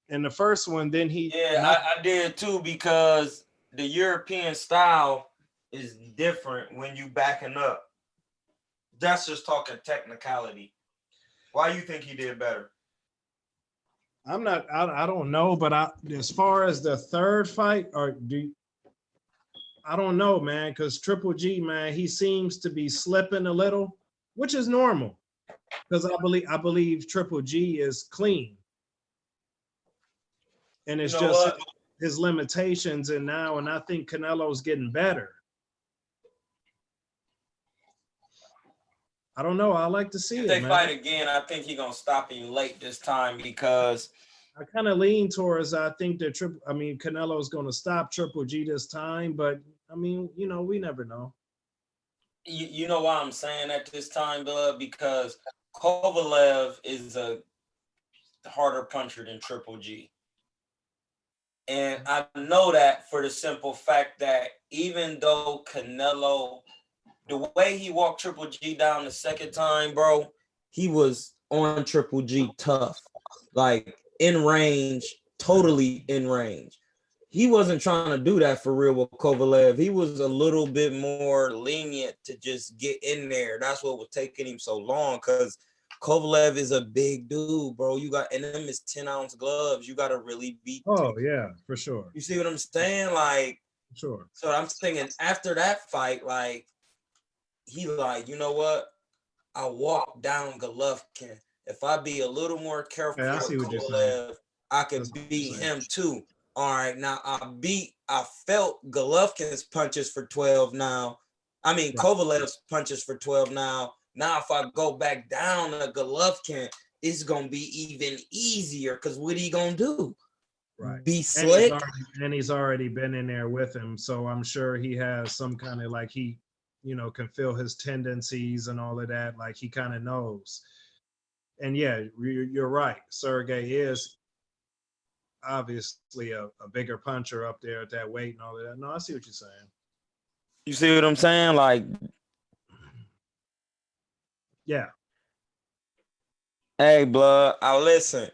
in the first one. Then he. Yeah, I did too, because the European style is different when you backing up. That's just talking technicality. Why you think he did better? I'm not. I don't know, but as far as the third fight, I don't know, man. Because Triple G, man, he seems to be slipping a little, which is normal. Because I believe Triple G is clean, and it's just his limitations. And I think Canelo's getting better. I don't know. I like to see it. If they fight again, I think he's gonna stop him late this time, because I kind of lean towards, I think that Canelo's going to stop Triple G this time, but I mean, we never know. You know why I'm saying at this time, Blood? Because Kovalev is a harder puncher than Triple G. And I know that for the simple fact that even though Canelo, the way he walked Triple G down the second time, bro, he was on Triple G tough. Like, in range, totally in range. He wasn't trying to do that for real with Kovalev. He was a little bit more lenient to just get in there. That's what was taking him so long, because Kovalev is a big dude, bro. And them is 10-ounce gloves. You got to really beat. Oh, yeah, for sure. You see what I'm saying? Like, sure. So I'm thinking after that fight, like, he like, you know what? I walk down Golovkin. If I be a little more careful with Kovalev, I could beat him too. All right, now I felt Golovkin's punches for 12 now. I mean, Kovalev's punches for 12 now. Now, if I go back down to Golovkin, it's going to be even easier, because what he going to do? Right. Be slick? And he's already been in there with him, so I'm sure he has some kind of, like, he, can feel his tendencies and all of that. Like, he kind of knows. And yeah, you're right. Sergey is obviously a bigger puncher up there at that weight and all of that. No, I see what you're saying. You see what I'm saying? Like, yeah. Hey, Blood, listen.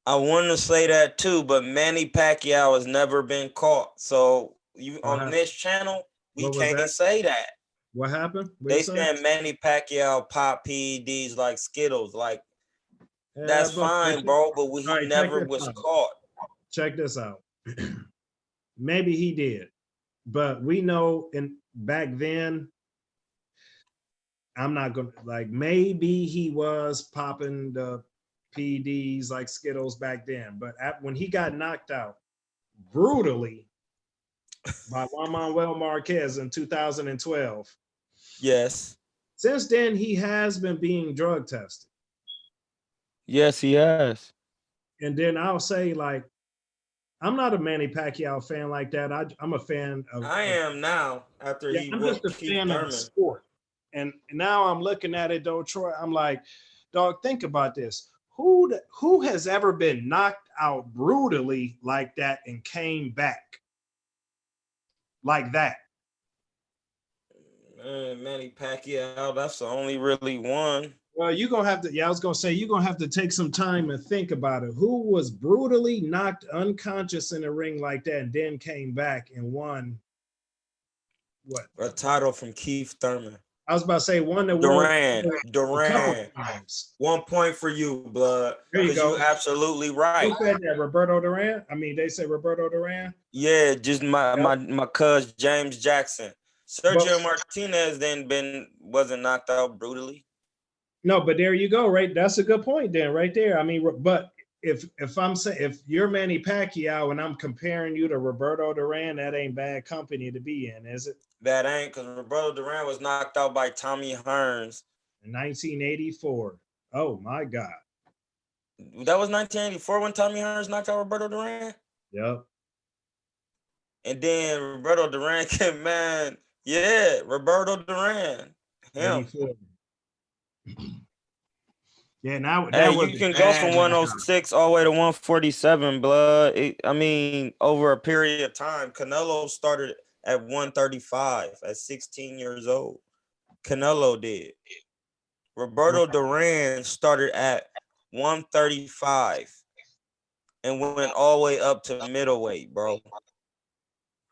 I want to say that too, but Manny Pacquiao has never been caught. So on this channel, we can't say that. What happened? They saying Manny Pacquiao pop PEDs like Skittles. Like, that's fine, bro, but he never was caught. Check this out. Maybe he did, but we know back then, I'm not gonna, like, maybe he was popping the PEDs like Skittles back then. But when he got knocked out brutally by Juan Manuel Marquez in 2012, Yes. since then he has been being drug tested. Yes, he has. And then I'll say, like, I'm not a Manny Pacquiao fan like that. I'm a fan of. I am now after Yeah, he I'm just whooped a Keith fan of Thurman. the sport. And now I'm looking at it though, Troy. I'm like, dog, think about this. Who has ever been knocked out brutally like that and came back like that? Man, Manny Pacquiao, that's the only really one. Well, you're gonna have to, yeah, I was gonna say you're gonna have to take some time and think about it. Who was brutally knocked unconscious in the ring like that and then came back and won what? A title from Keith Thurman. I was about to say one that Duran. won a couple times. 1 point for you, blood. There you go. You're absolutely right. Who said that? Roberto Duran? I mean, they say Roberto Duran. Yeah, just my cousin James Jackson. Sergio Martinez wasn't knocked out brutally. No, but there you go, right? That's a good point then, right there. I mean, but if I'm saying, if you're Manny Pacquiao and I'm comparing you to Roberto Duran, that ain't bad company to be in, is it? That ain't, because Roberto Duran was knocked out by Tommy Hearns in 1984. Oh my God. That was 1984 when Tommy Hearns knocked out Roberto Duran. Yep. And then Roberto Duran came, man. Yeah, Roberto Duran. Him. 84. Yeah, now hey, you can go from 106 all the way to 147, blood. I mean, over a period of time, Canelo started at 135 at 16 years old. Canelo did. Roberto Duran started at 135 and went all the way up to middleweight, bro.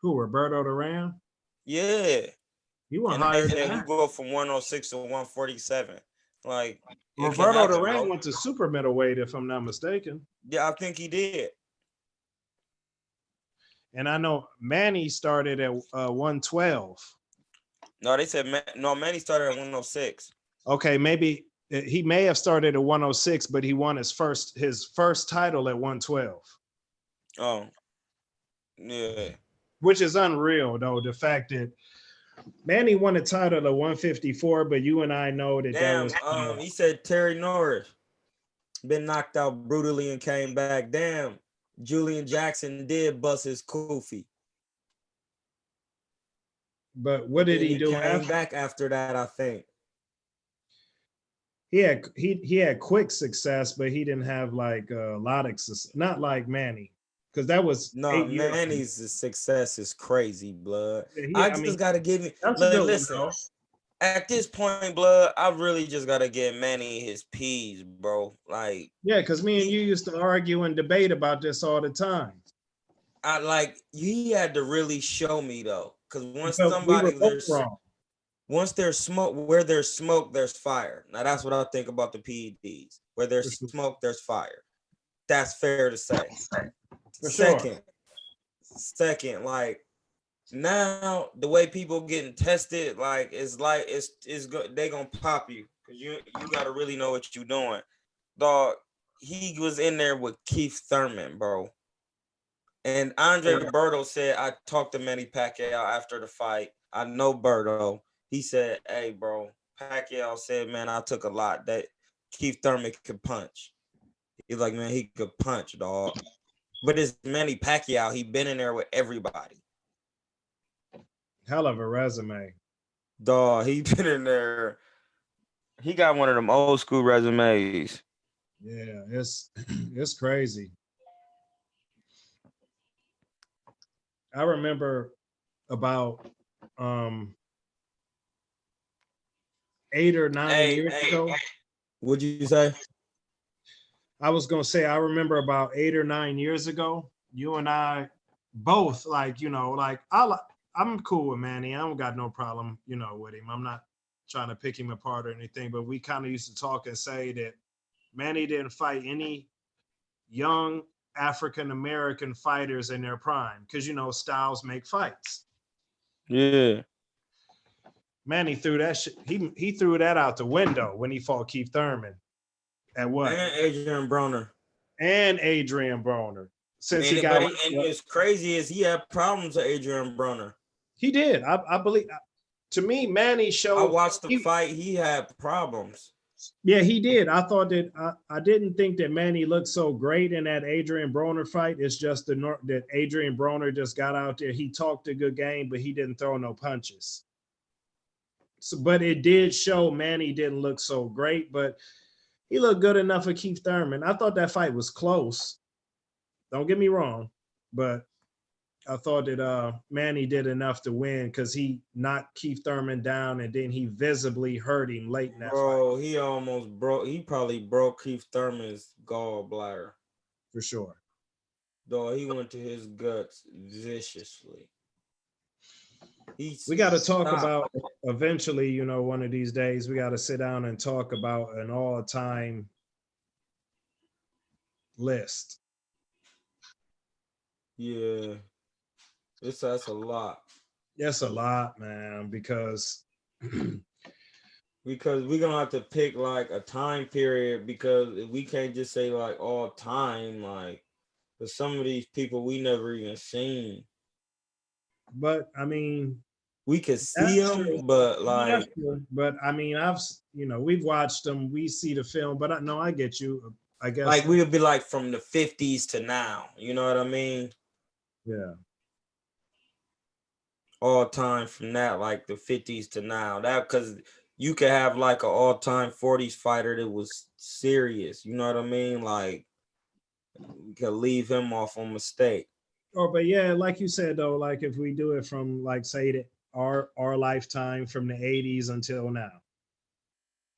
Who, Roberto Duran? Yeah. He went higher than that. You go from 106 to 147. Like, Roberto Duran went to super middleweight, if I'm not mistaken. Yeah, I think he did. And I know Manny started at 112. No, they said Manny started at 106. Okay, maybe he may have started at 106, but he won his first title at 112. Oh, yeah. Which is unreal, though. The fact that Manny won a title at 154, but you and I know that that was. He said Terry Norris been knocked out brutally and came back. Damn, Julian Jackson did bust his koofy. But what did he do? He came back after that, I think. He had quick success, but he didn't have like a lot of success. Not like Manny, because that was Manny's success is crazy, blood. Yeah, I just gotta give it. Listen, at this point, blood, I really just gotta give Manny his P's, bro. Like, yeah, because me and you used to argue and debate about this all the time. He had to really show me though, because once there's smoke, where there's smoke, there's fire. Now that's what I think about the PEDs. Where there's smoke, there's fire. That's fair to say. Second, like now the way people getting tested, like it's good. They gonna pop you because you gotta really know what you're doing, dog. He was in there with Keith Thurman, bro. And Andre Berto said, I talked to Manny Pacquiao after the fight. I know Berto. He said, hey, bro, Pacquiao said, man, I took a lot. That Keith Thurman could punch. He's like, man, he could punch, dog. But it's Manny Pacquiao. He been in there with everybody. Hell of a resume. Dog, he been in there. He got one of them old school resumes. Yeah, it's crazy. I remember about 8 or 9 years ago. What'd you say? I was gonna say I remember about 8 or 9 years ago, you and I both like I'm cool with Manny. I don't got no problem, with him. I'm not trying to pick him apart or anything, but we kind of used to talk and say that Manny didn't fight any young African-American fighters in their prime because styles make fights. Yeah. Manny threw that shit. He threw that out the window when he fought Keith Thurman. At what? And Adrian Broner. And Adrian Broner. Since he And, got and what's crazy is he had problems with Adrian Broner. he did. I believe. To me, Manny showed. I watched the fight. He had problems. Yeah, he did. I thought that I didn't think that Manny looked so great in that Adrian Broner fight. It's just that Adrian Broner just got out there. He talked a good game, but he didn't throw no punches. So, but it did show Manny didn't look so great, but he looked good enough for Keith Thurman. I thought that fight was close. Don't get me wrong, but I thought that Manny did enough to win because he knocked Keith Thurman down and then he visibly hurt him late in that fight. He almost broke. He probably broke Keith Thurman's gallbladder. For sure. Though he went to his guts viciously. We got to talk about eventually, you know, one of these days, we got to sit down and talk about an all-time list. Yeah. That's a lot. That's a lot, man, because we're gonna have to pick like a time period because we can't just say like all time, like for some of these people we never even seen. But I mean, we could see them, but like, but I mean, we've watched them, we see the film, but I get you. I guess like we would be like from the 50s to now, you know what I mean? Yeah. All time from that, like the 50s to now. That because you could have like an all-time 40s fighter that was serious, you know what I mean? Like you could leave him off on mistake. Oh, but yeah, like you said though, like if we do it from like say our lifetime from the 80s until now.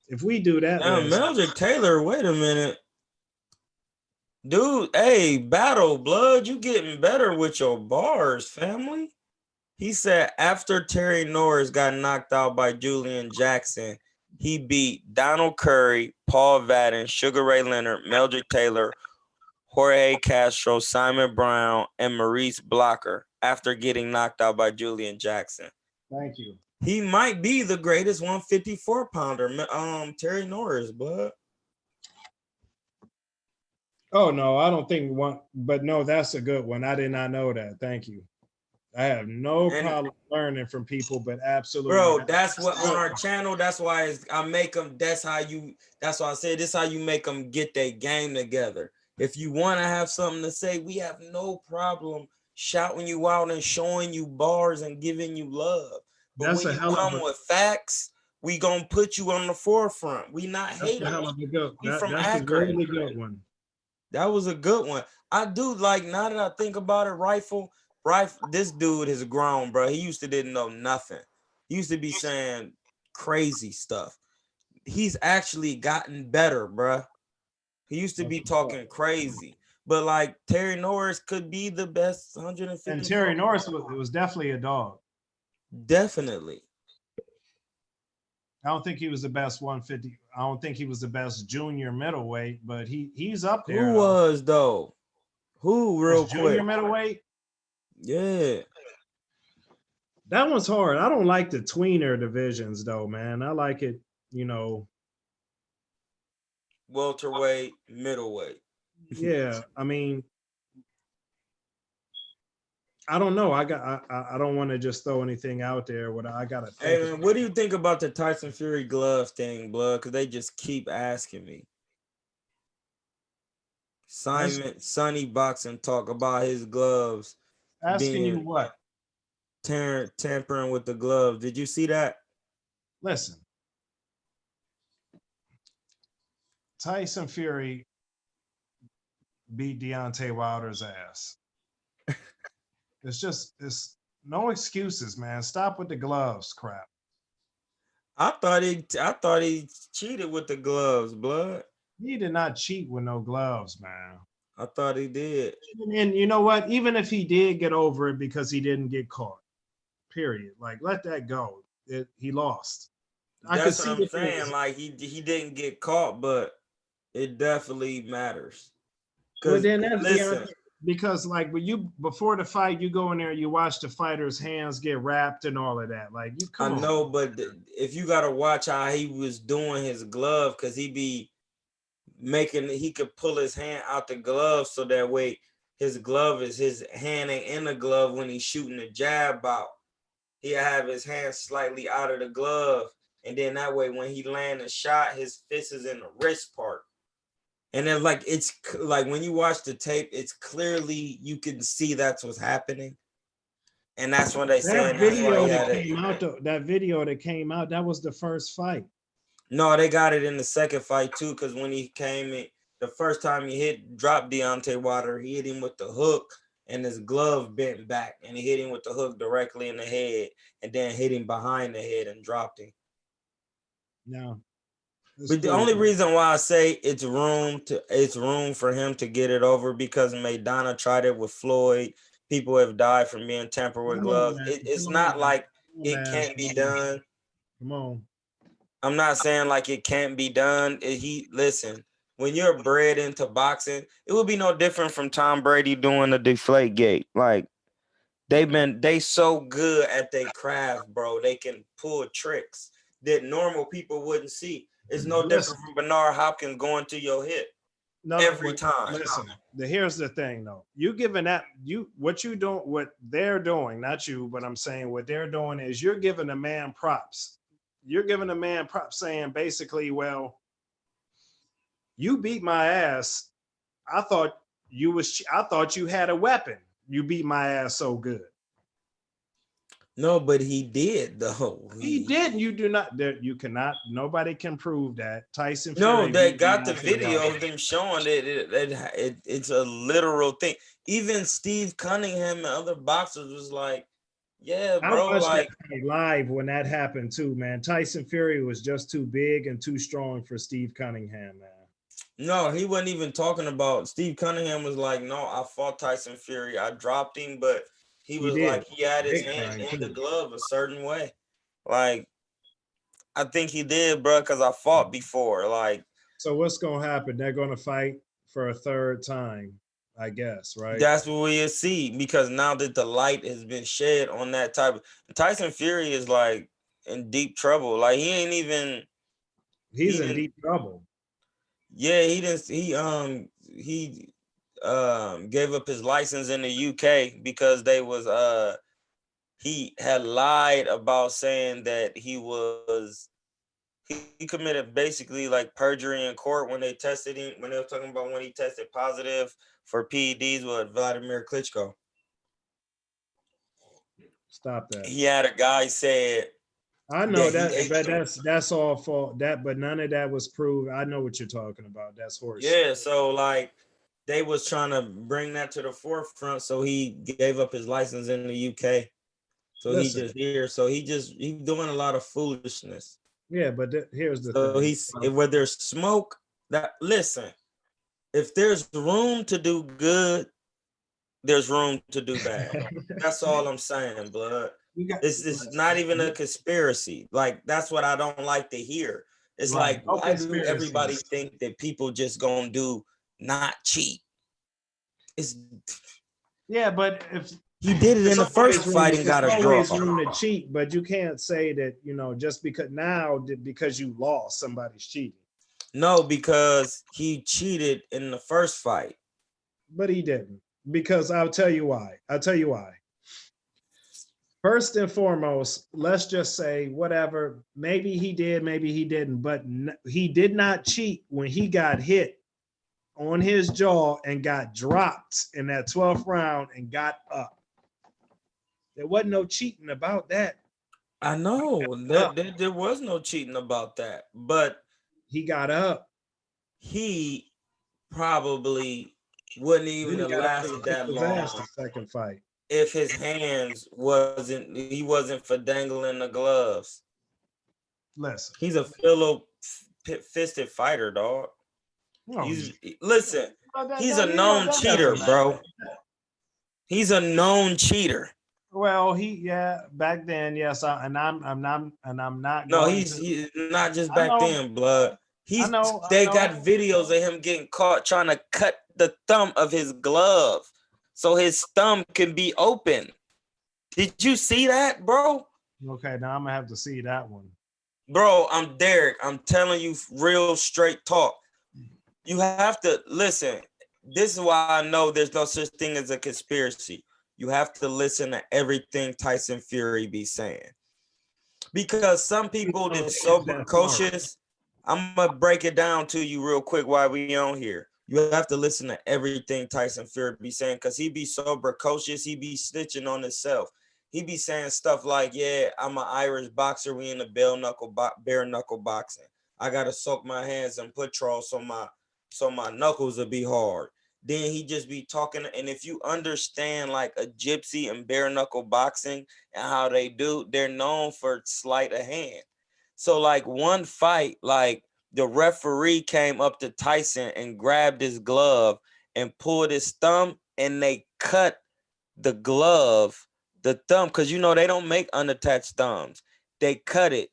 If we do that, now Meldrick Taylor, wait a minute. Dude, hey, Battle Blood, you getting better with your bars, family. He said after Terry Norris got knocked out by Julian Jackson, he beat Donald Curry, Paul Vadden, Sugar Ray Leonard, Meldrick Taylor, Jorge Castro, Simon Brown, and Maurice Blocker after getting knocked out by Julian Jackson. Thank you. He might be the greatest 154-pounder, Terry Norris, bud. Oh, no, I don't think one, but no, that's a good one. I did not know that. Thank you. I have no problem learning from people, but absolutely. Bro, that's what on our channel, that's why I make them, that's why I said this how you make them get their game together. If you want to have something to say, we have no problem shouting you out and showing you bars and giving you love. But that's when you come with facts, we gonna put you on the forefront. We not hating. That's a really good one. That was a good one. I do like, now that I think about it, Rifle, this dude has grown, bro. He used to didn't know nothing. He used to be saying crazy stuff. He's actually gotten better, bro. He used to be talking crazy. But like Terry Norris could be the best 150. And Terry Norris was definitely a dog. Definitely. I don't think he was the best 150. I don't think he was the best junior middleweight, but he's up there. Who was though? Who real quick? Junior middleweight? Yeah. That one's hard. I don't like the tweener divisions though, man. I like it, welterweight, middleweight. Yeah, I mean, I don't know. I don't want to just throw anything out there. I gotta think. Hey man, what do you think about the Tyson Fury glove thing, blood? Because they just keep asking me. Sonny Boxing talk about his gloves. Asking you what? Tampering with the gloves. Did you see that? Listen. Tyson Fury beat Deontay Wilder's ass. It's no excuses, man. Stop with the gloves crap. I thought he cheated with the gloves, blood. He did not cheat with no gloves, man. I thought he did. And you know what? Even if he did get over it because he didn't get caught, period. Like, let that go. He lost. That's what I'm saying. Like, he didn't get caught, but it definitely matters. Well, then that's because like before the fight, you go in there, you watch the fighter's hands get wrapped and all of that. Like, you come on. I know, but if you gotta watch how he was doing his glove, because he be making he could pull his hand out the glove so that way his glove is his hand ain't in the glove when he's shooting the jab out. He'll have his hand slightly out of the glove, and then that way when he land a shot, his fist is in the wrist part. And then like it's like when you watch the tape, it's clearly you can see that's what's happening. And that's when they say That video that came out, that video that came out, that was the first fight. No, they got it in the second fight too, because when he came in, the first time he dropped Deontay Wilder, he hit him with the hook and his glove bent back, and he hit him with the hook directly in the head, and then hit him behind the head and dropped him. No. But the only reason why I say it's room for him to get it over because Maidana tried it with Floyd. People have died from being tampered with gloves. It's not like it can't be done. Come on. I'm not saying like it can't be done. Listen, when you're bred into boxing, it would be no different from Tom Brady doing the deflate gate. Like they so good at their craft, bro. They can pull tricks that normal people wouldn't see. It's no different from Bernard Hopkins going to your hip every time. Listen, here's the thing though. You giving that what they're doing, not you, but I'm saying what they're doing is you're giving a man props. You're giving a man props saying basically, well, you beat my ass. I thought you had a weapon. You beat my ass so good. No, but he did though. He didn't. You do not. You cannot. Nobody can prove that. Tyson Fury. No, they got the video of them showing it's a literal thing. Even Steve Cunningham and other boxers was like, "Yeah, bro." Like live when that happened too, man. Tyson Fury was just too big and too strong for Steve Cunningham, man. No, he wasn't even talking about. Steve Cunningham was like, "No, I fought Tyson Fury. I dropped him, but." He was like, he had his hand in the glove a certain way. Like, I think he did, bro, because I fought before. Like, so what's going to happen? They're going to fight for a third time, I guess, right? That's what we'll see, because now that the light has been shed on that type of Tyson Fury is like in deep trouble. Like, he ain't even. He's in deep trouble. Yeah, he gave up his license in the UK because he had lied about saying that he committed basically like perjury in court when they tested him, when they were talking about when he tested positive for PEDs with Vladimir Klitschko. Stop that. He had a guy said, I know that's all fault. But none of that was proved. I know what you're talking about. That's horseshit. Yeah, so like they was trying to bring that to the forefront, so he gave up his license in the UK. So he's doing a lot of foolishness. Yeah, but here's the thing. Where there's smoke, if there's room to do good, there's room to do bad. That's all I'm saying, blood. It's not even a conspiracy. Like, that's what I don't like to hear. It's like, why do everybody think that people just gonna do not cheat? But if he did it in the first fight and got a draw. Always room to cheat, but you can't say that, just because you lost, somebody's cheating. No, because he cheated in the first fight. But he didn't, because I'll tell you why. First and foremost, let's just say whatever, maybe he did, maybe he didn't, but he did not cheat when he got hit on his jaw and got dropped in that 12th round and got up. There wasn't no cheating about that. I know there was no cheating about that, but he got up. He probably wouldn't even have lasted that long. The second fight, if his hands wasn't for dangling the gloves. Listen, he's a fisted fighter, dog. No. He's a known cheater, bro. He's a known cheater. Well, back then, yes, I'm not. No, he's not just back then, blood. They got videos of him getting caught trying to cut the thumb of his glove so his thumb can be open. Did you see that, bro? Okay, now I'm gonna have to see that one. Bro, I'm Derrick. I'm telling you real straight talk. You have to listen. This is why I know there's no such thing as a conspiracy. You have to listen to everything Tyson Fury be saying. Because some people that's so precocious, I'm gonna break it down to you real quick while we on here. You have to listen to everything Tyson Fury be saying because he be so precocious, he be snitching on himself. He be saying stuff like, yeah, I'm an Irish boxer, we in the bare knuckle boxing. I gotta soak my hands in Patrol so my knuckles will be hard. Then he just be talking, and if you understand like a gypsy and bare knuckle boxing and how they do, they're known for sleight of hand. So like one fight, like the referee came up to Tyson and grabbed his glove and pulled his thumb, and they cut the glove, the thumb, because you know they don't make unattached thumbs. They cut it,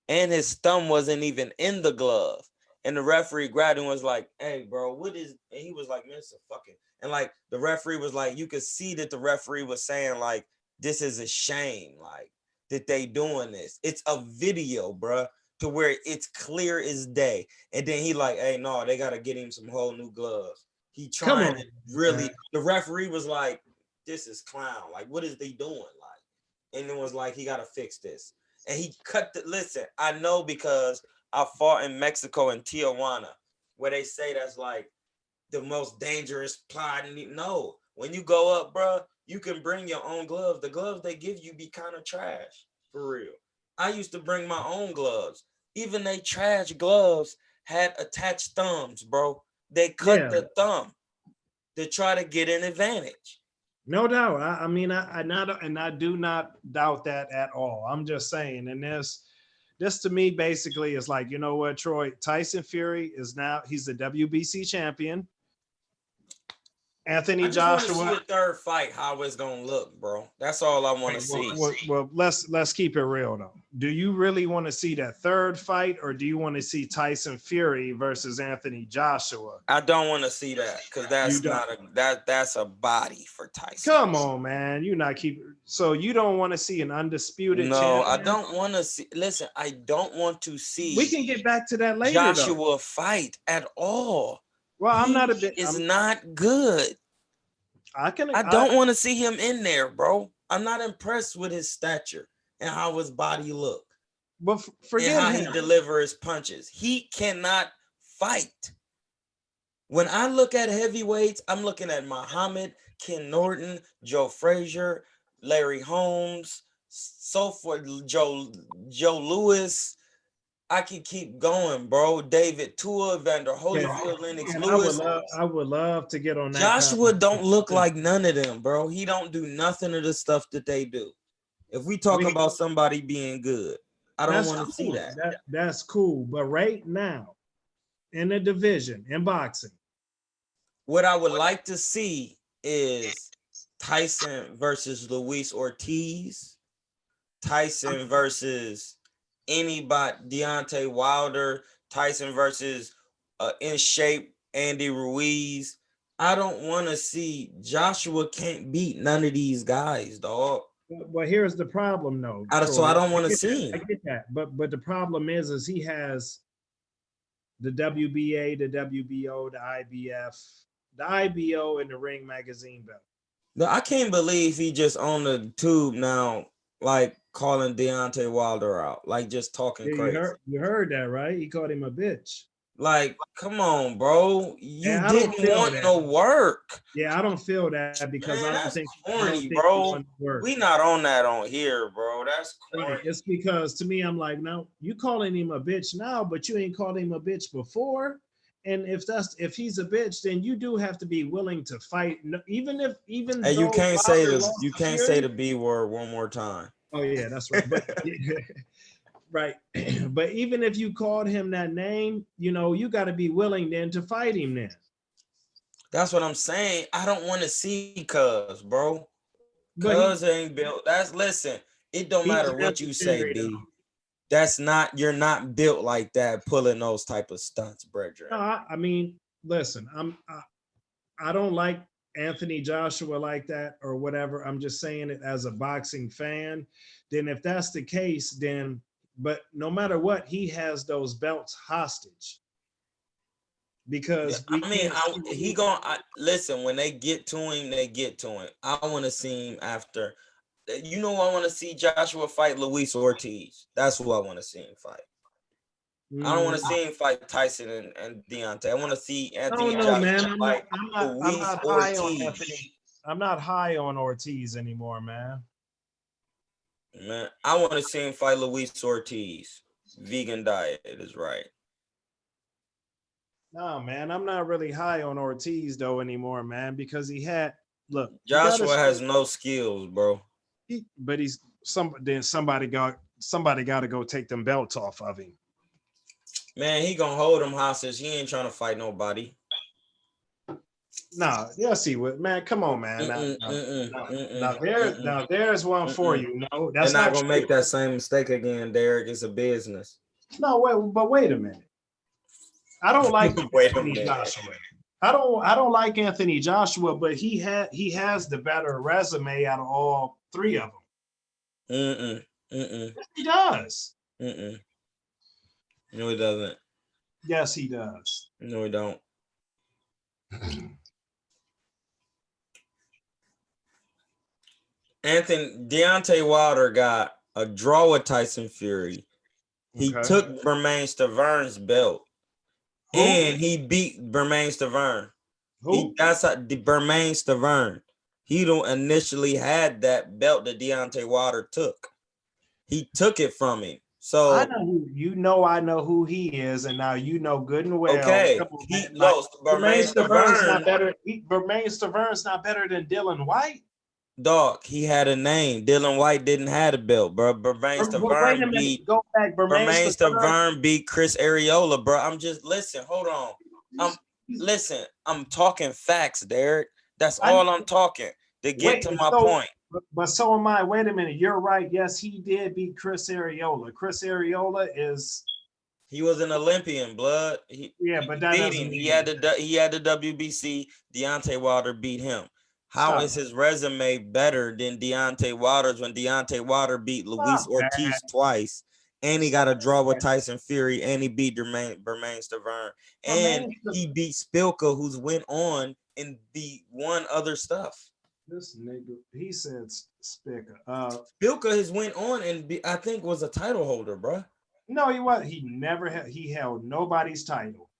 and his thumb wasn't even in the glove. And the referee grabbed him and was like, hey, bro, what is, and he was like, man, it's a fucking, and like the referee was like, you could see that the referee was saying like, this is a shame, like that they doing this. It's a video, bro, to where it's clear as day. And then he like, hey, no, they got to get him some whole new gloves. He trying to really, the referee was like, this is clown. Like, what is they doing? Like, and it was like, he got to fix this. And he cut the, listen, I know because I fought in Mexico in Tijuana, where they say that's like the most dangerous plot. No, when you go up, bro, you can bring your own gloves. The gloves they give you be kind of trash, for real. I used to bring my own gloves. Even they trash gloves had attached thumbs, bro. They cut the thumb to try to get an advantage. No doubt. I mean, I do not doubt that at all. I'm just saying, and this to me basically is like, you know what, Troy, Tyson Fury is now, he's the WBC champion. Anthony Joshua. Want to see a third fight, how it's gonna look, bro. That's all I want to see. Well, let's keep it real though. Do you really want to see that third fight, or do you want to see Tyson Fury versus Anthony Joshua? I don't want to see that because that's not that's a body for Tyson. Come on, man. You're not keeping. So you don't want to see an undisputed No, champion? I don't want to see. Listen, I don't want to see. We can get back to that later. Joshua fight at all. Well, I'm not a bit. It's not good. I don't want to see him in there, bro. I'm not impressed with his stature and how his body look. But forget how he deliver his punches. He cannot fight. When I look at heavyweights, I'm looking at Muhammad, Ken Norton, Joe Frazier, Larry Holmes, so forth, Joe Lewis. I can keep going, bro. David Tua, Vander Holyfield, Lennox Lewis. I would love to get on that. Joshua don't look like none of them, bro. He don't do nothing of the stuff that they do. If we talk about somebody being good, I don't want to see that. That's cool. But right now, in the division, in boxing, what I would like to see is Tyson versus Luis Ortiz, Tyson versus anybody, Deontay Wilder, Tyson versus in shape Andy Ruiz. I don't want to see. Joshua can't beat none of these guys, dog. Well, here's the problem, though. So I don't want to see him. I get that, but the problem is he has the WBA, the WBO, the IBF, the IBO, and the Ring Magazine belt. No, I can't believe he just on the tube now, like calling Deontay Wilder out, like just talking crazy. You heard that, right? He called him a bitch. Like, come on, bro. You didn't want no work. Yeah, I don't feel that because I don't think corny, bro. We not on that on here, bro. That's corny. Right. It's because to me, I'm like, no, you calling him a bitch now, but you ain't called him a bitch before. And if he's a bitch, then you do have to be willing to fight, even though you can't say the B word one more time. Oh yeah, that's right. But, right. But even if you called him that name, you know, you got to be willing then to fight him then. That's what I'm saying. I don't want to see Cuz, bro. Cuz ain't built. Listen, it don't matter what you say, B. You're not built like that, pulling those type of stunts, brethren. No, I mean, listen, I don't like Anthony Joshua like that or whatever. I'm just saying it as a boxing fan. Then if that's the case, then, but no matter what, he has those belts hostage. because I mean, listen. When they get to him, they get to him. I want to see him after. You know, I want to see Joshua fight Luis Ortiz. That's who I want to see him fight. I don't want to see him fight Tyson and Deontay. I want to see Anthony Joshua fight Luis Ortiz. I'm not high on Ortiz anymore, man. Man, I want to see him fight Luis Ortiz. Vegan diet is right. No, man, I'm not really high on Ortiz though anymore, man, because Joshua has no skills, bro. But somebody got to go take them belts off of him. Man, he gonna hold him hostage. He ain't trying to fight nobody. Nah, yes, he would. Man, come on, man. Now there's one for you. No, that's not gonna make that same mistake again, Derrick. It's a business. No, wait a minute. I don't like Anthony Joshua. I don't like Anthony Joshua, but he has the better resume out of all three of them. Yes, he does. No, he doesn't. Yes, he does. No, he don't. Deontay Wilder got a draw with Tyson Fury. He took Bermain Stavern's belt. Who? And he beat Bermain Stavern. That's Bermain Stavern. He don't initially had that belt that Deontay Wilder took. He took it from him. So I know who he is, and now you know good and well. Okay, Bermain Stavern's not better. Bermain Stavern's not better than Dylan White. Dog, he had a name. Dylan White didn't have a belt, bro. Bermain Stavern beat Chris Areola, bro. Hold on. I'm talking facts, Derrick. That's all I'm talking to get to my point. But so am I. Wait a minute. You're right. Yes, he did beat Chris Areola. Chris Areola he was an Olympian, blood. But that beat him. He had the WBC. Deontay Wilder beat him. How is his resume better than Deontay Wilder's when Deontay Wilder beat Luis Ortiz twice, and he got a draw with Tyson Fury, and he beat Bermain Stavern, and he beat Spilka, who's went on and beat one other stuff. This nigga, he said Spilka. Spilka has went on and I think was a title holder, bro. No, he was. He never had. He held nobody's title.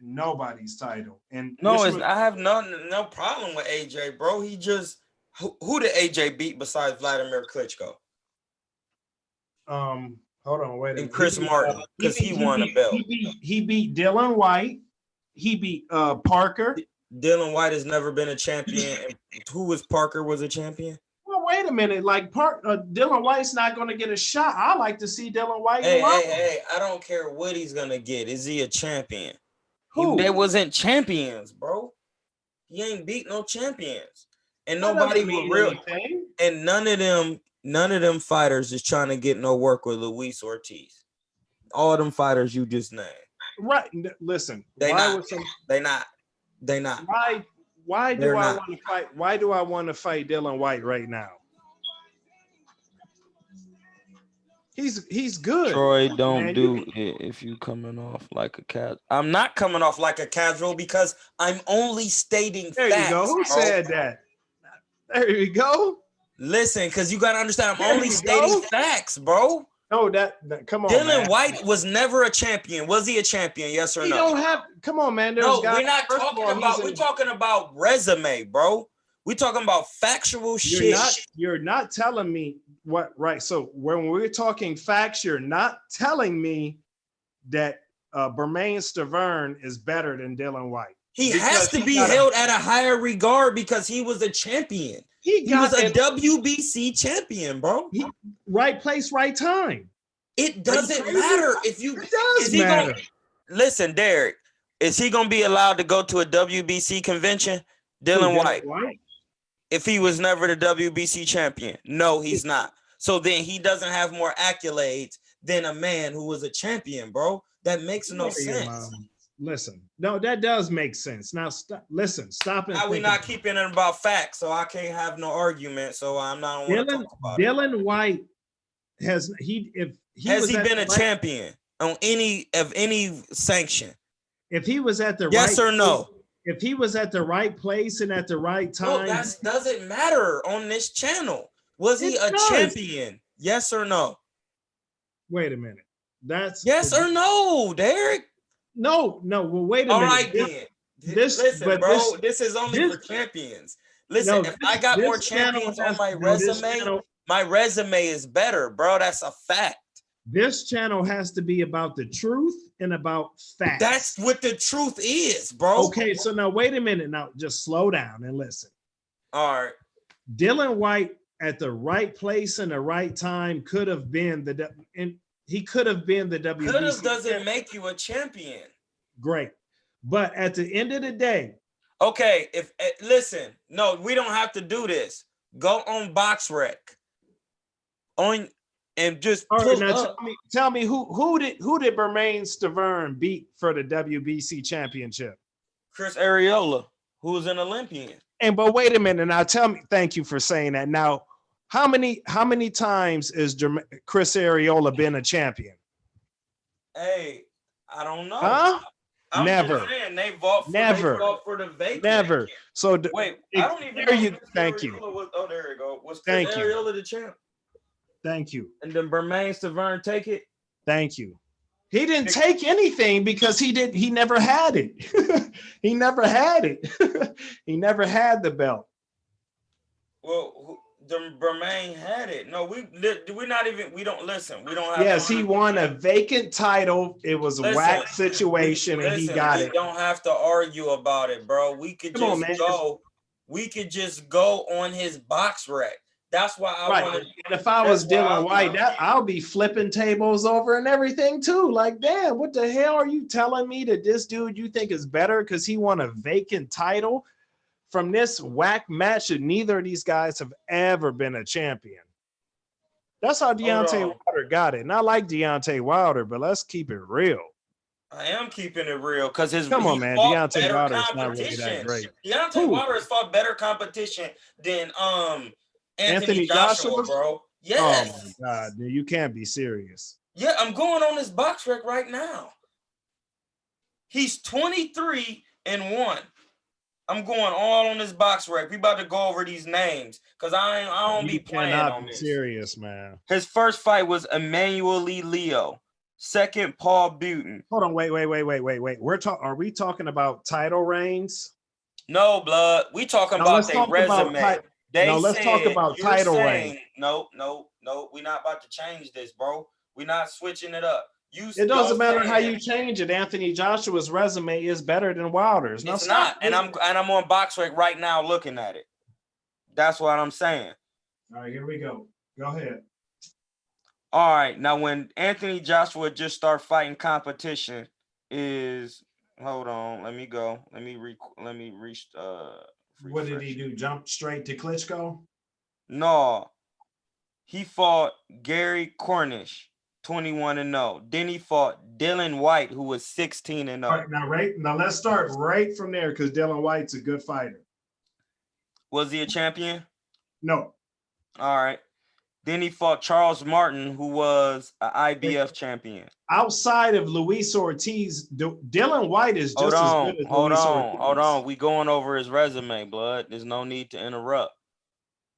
Nobody's title. And I have no problem with AJ, bro. He just who did AJ beat besides Vladimir Klitschko? Hold on, wait a minute. And Chris Martin, because he won a belt. He beat Dylan White. He beat Parker. Dylan White has never been a champion. Parker was a champion? Well, wait a minute. Like Dylan White's not going to get a shot. I like to see Dylan White. Hey, I don't care what he's going to get. Is he a champion? They wasn't champions, bro. He ain't beat no champions, and nobody was real. And none of them fighters is trying to get no work with Luis Ortiz. All them fighters you just named. Right. Listen, they not. Why do I want to fight? Why do I want to fight Dylan White right now? He's good. Troy, don't do it if you coming off like a casual. I'm not coming off like a casual because I'm only stating facts. There you go. Who said that? There you go. Listen, because you got to understand, I'm only stating facts, bro. No, that come on. Dylan White was never a champion. Was he a champion? Yes or no? You don't have. Come on, man. No, we're not talking about. We're talking about resume, bro. We're talking about factual shit. You're not telling me what, right? So when we're talking facts, you're not telling me that Bermain Stavern is better than Dylan White. He has to be held at a higher regard because he was a champion. He was a WBC champion, bro. Right place, right time. It doesn't matter if you. It does matter. Listen, Derrick, is he gonna be allowed to go to a WBC convention? Dylan White. If he was never the WBC champion, no, he's not. So then he doesn't have more accolades than a man who was a champion, bro. That makes no sense. Listen, no, that does make sense. Now, stop. Listen, stop it. Now we're not keeping it about facts, so I can't have no argument. So I'm not. Dylan White has he been a champion on any sanction? If he was at the Yes right or no? if he was at the right place and at the right No, time, that doesn't matter on this channel. Was he It a does. champion? Yes or no? wait a minute. That's Yes or no, Derrick? no. Well, wait a All minute. right then. This, Listen, but bro, this is only this- for champions. Listen, no, if I got more champions on my resume, my resume is better, bro. That's a fact. This channel has to be about the truth and about facts. That's what the truth is, bro. Okay, so now wait a minute. Now just slow down and listen. All right. Dylan White at the right place and the right time could have been he could have been the WBC. Could have doesn't make you a champion. Great. But at the end of the day, okay, if listen, no, we don't have to do this. Go on BoxRec. On and just all right, pull now up. tell me who did Bermain Stavern beat for the WBC championship? Chris Arreola, who was an Olympian. And but wait a minute now, tell me, thank you for saying that. Now, how many times is Chris Arreola been a champion? Hey, I don't know. Huh? I'm Never. just saying, they fought for the vacant. Never. So wait, I don't even there know. you thank you. Oh, there you go. Was Chris Thank you. Arreola the champ? Thank you. And then Bermain Stavern take it? Thank you. He didn't take anything because he never had it. He never had it. He never had the belt. Well, the Bermain had it. No, we don't listen. We don't have. Yes, he won a vacant title. It was a whack situation, and he got it. We don't have to argue about it, bro. We could go. We could just go on his BoxRec. That's why I wanted. And if I was Dylan White, I'll be flipping tables over and everything too. Like, damn, what the hell are you telling me that this dude you think is better because he won a vacant title from this whack match that neither of these guys have ever been a champion? That's how Deontay Wilder got it. And I like Deontay Wilder, but let's keep it real. I am keeping it real because come on, man. Deontay Wilder is not really that great. Deontay Wilder has fought better competition than Anthony Joshua, bro. Yes. Oh my God, dude, you can't be serious. Yeah, I'm going on his BoxRec right now. He's 23-1. I'm going all on this BoxRec. We about to go over these names because I don't be playing on this. Serious, man. His first fight was Emmanuel Leo. Second, Paul Button. Hold on, wait. Are we talking about title reigns? No, blood. We talking about their resume. Let's talk about title reign. No. We're not about to change this, bro. We're not switching it up. It doesn't matter how you change it. Anthony Joshua's resume is better than Wilder's. No, it's not. And I'm on BoxRec right now looking at it. That's what I'm saying. All right, here we go. Go ahead. All right. Now, when Anthony Joshua just start fighting competition is hold on. Let me go. Let me reach. What did he do? Jump straight to Klitschko? No. He fought Gary Cornish, 21-0. Then he fought Dylan White, who was 16-0. All right, now let's start right from there because Dylan White's a good fighter. Was he a champion? No. All right. Then he fought Charles Martin, who was an IBF champion. Outside of Luis Ortiz, Dylan White is just as good as Luis Ortiz. Hold on. We going over his resume, blood. There's no need to interrupt.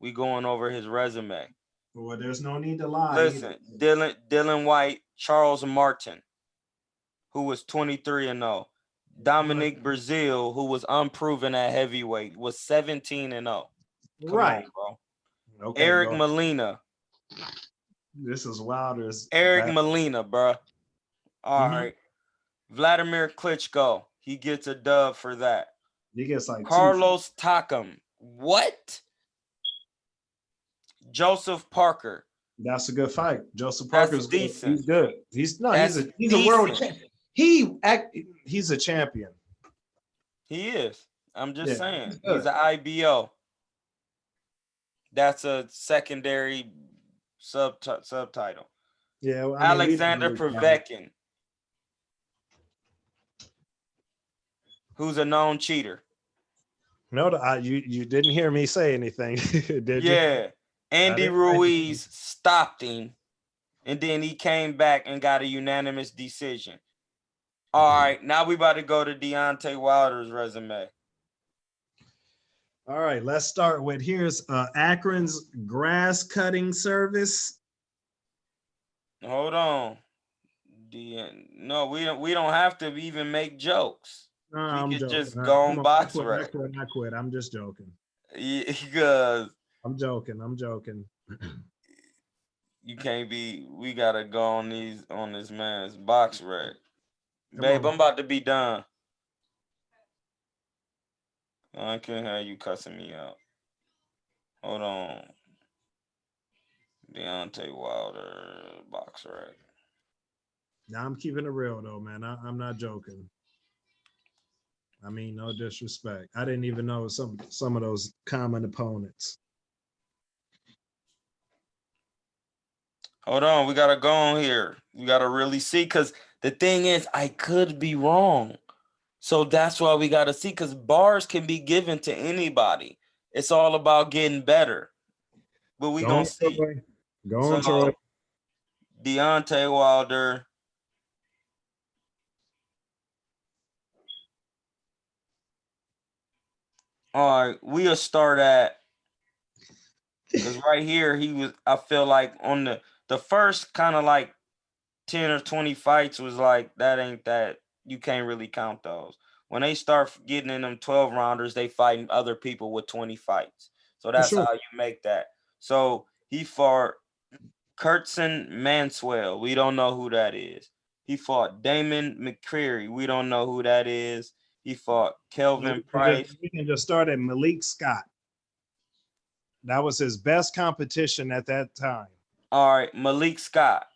We going over his resume. Well, there's no need to lie. Listen, Dylan White, Charles Martin, who was 23-0. Dominic Brazil, who was unproven at heavyweight, was 17-0. Right, bro. Okay, Eric Molina. This is Wilder's. Eric Molina, bro. All right. Vladimir Klitschko. He gets a dub for that. He gets like Carlos Takam. What? Joseph Parker. That's a good fight. Joseph Parker's decent. He's good. He's a world champion. He's a champion. He is. I'm just saying. He's an IBO. That's a secondary subtitle. Yeah. Well, Alexander Povetkin, who's a known cheater. No, you didn't hear me say anything, did you? Yeah. Andy Ruiz stopped him, and then he came back and got a unanimous decision. All right, now we about to go to Deontay Wilder's resume. All right, let's start with here's Akron's grass cutting service. Hold on. No, we don't have to even make jokes. No, We I'm could joking. just All go right, on come box I rec. quit. I'm just joking. Because I'm joking. you can't be. We gotta go on this man's box rec. Come Babe, on. I'm about to be done. I can't have you cussing me out. Hold on. Deontay Wilder box rec. Now I'm keeping it real though, man. I'm not joking. I mean, no disrespect. I didn't even know some of those common opponents. Hold on, we gotta go on here. We gotta really see, because the thing is, I could be wrong. So that's why we gotta see, because bars can be given to anybody. It's all about getting better. But we Go gonna on, see. Troy. Go on, Troy. So Deontay Wilder. All right, we'll start at, because right here he was. I feel like on the first kind of like 10 or 20 fights was like that ain't that, you can't really count those. When they start getting in them 12 rounders, they fighting other people with 20 fights. So For that's sure. how you make that. So he fought Kurtzen Manswell. We don't know who that is. He fought Damon McCreary. We don't know who that is. He fought Kelvin Price. We can just start at Malik Scott. That was his best competition at that time, All right, Malik Scott.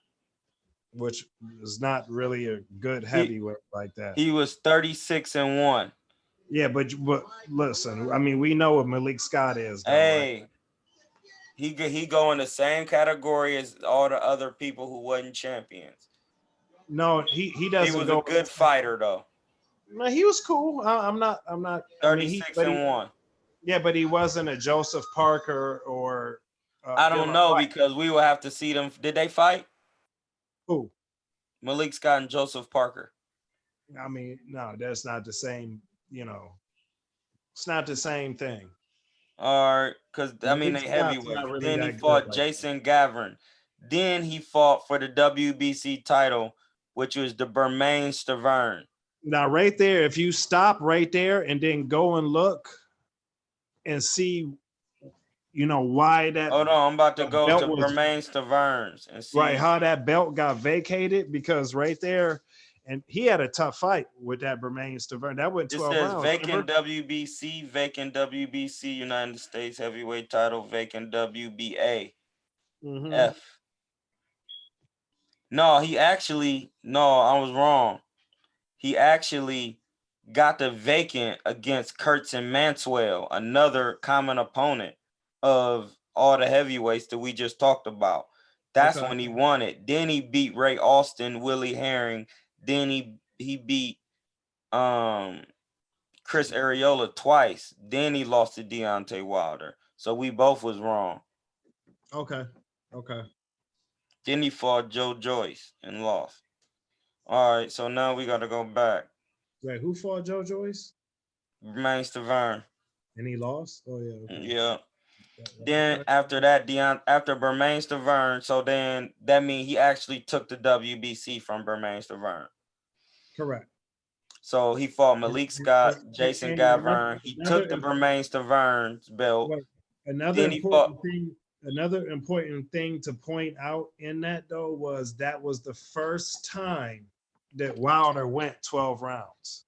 which is not really a good heavyweight like that. He was 36-1. Yeah, but listen, I mean, we know what Malik Scott is, though, Hey, right? he go in the same category as all the other people who wasn't champions. No, he He doesn't was a go. good fighter though. No, he was cool. I'm not. I mean, 36-1. yeah, but he wasn't a Joseph Parker or. I don't Dylan know, White. because we will have to see them. Did they fight? Who? Malik Scott and Joseph Parker. I mean, no, that's not the same. You know, it's not the same thing. All right, because I mean Malik they Scott's heavyweights. not really Then he that good. fought Jason Gavin. Then he fought for the WBC title, which was the Bermain Stavern. Now, right there, if you stop right there and then go and look and see, you know, why that Hold on, I'm about to go belt to was Bermain Staverns and see. right, how that belt got vacated, because right there, and he had a tough fight with that Bermain Stavern. That went It 12 says rounds. vacant Remember? WBC United States heavyweight title, vacant WBA. Mhm. F. No, I was wrong. He actually got the vacant against Kurtzen Manswell, another common opponent of all the heavyweights that we just talked about. That's Okay. when he won it. Then he beat Ray Austin, Willie Herring. Then he beat Chris Areola twice. Then he lost to Deontay Wilder. So we both was wrong. Okay. Okay. Then he fought Joe Joyce and lost. All right, so now we got to go back. Wait, who fought Joe Joyce? Bermain Stavern. And he lost? Oh, yeah. Okay. Yeah. Okay. Then after that, after Bermain Stavern, so then that means he actually took the WBC from Bermain Stavern. Correct. So he fought Malik Scott, Jason And Gavin. He took the Bermain Stavern's belt. wait, another Then he fought. important thing to point out in that though was that was the first time that Wilder went 12 rounds.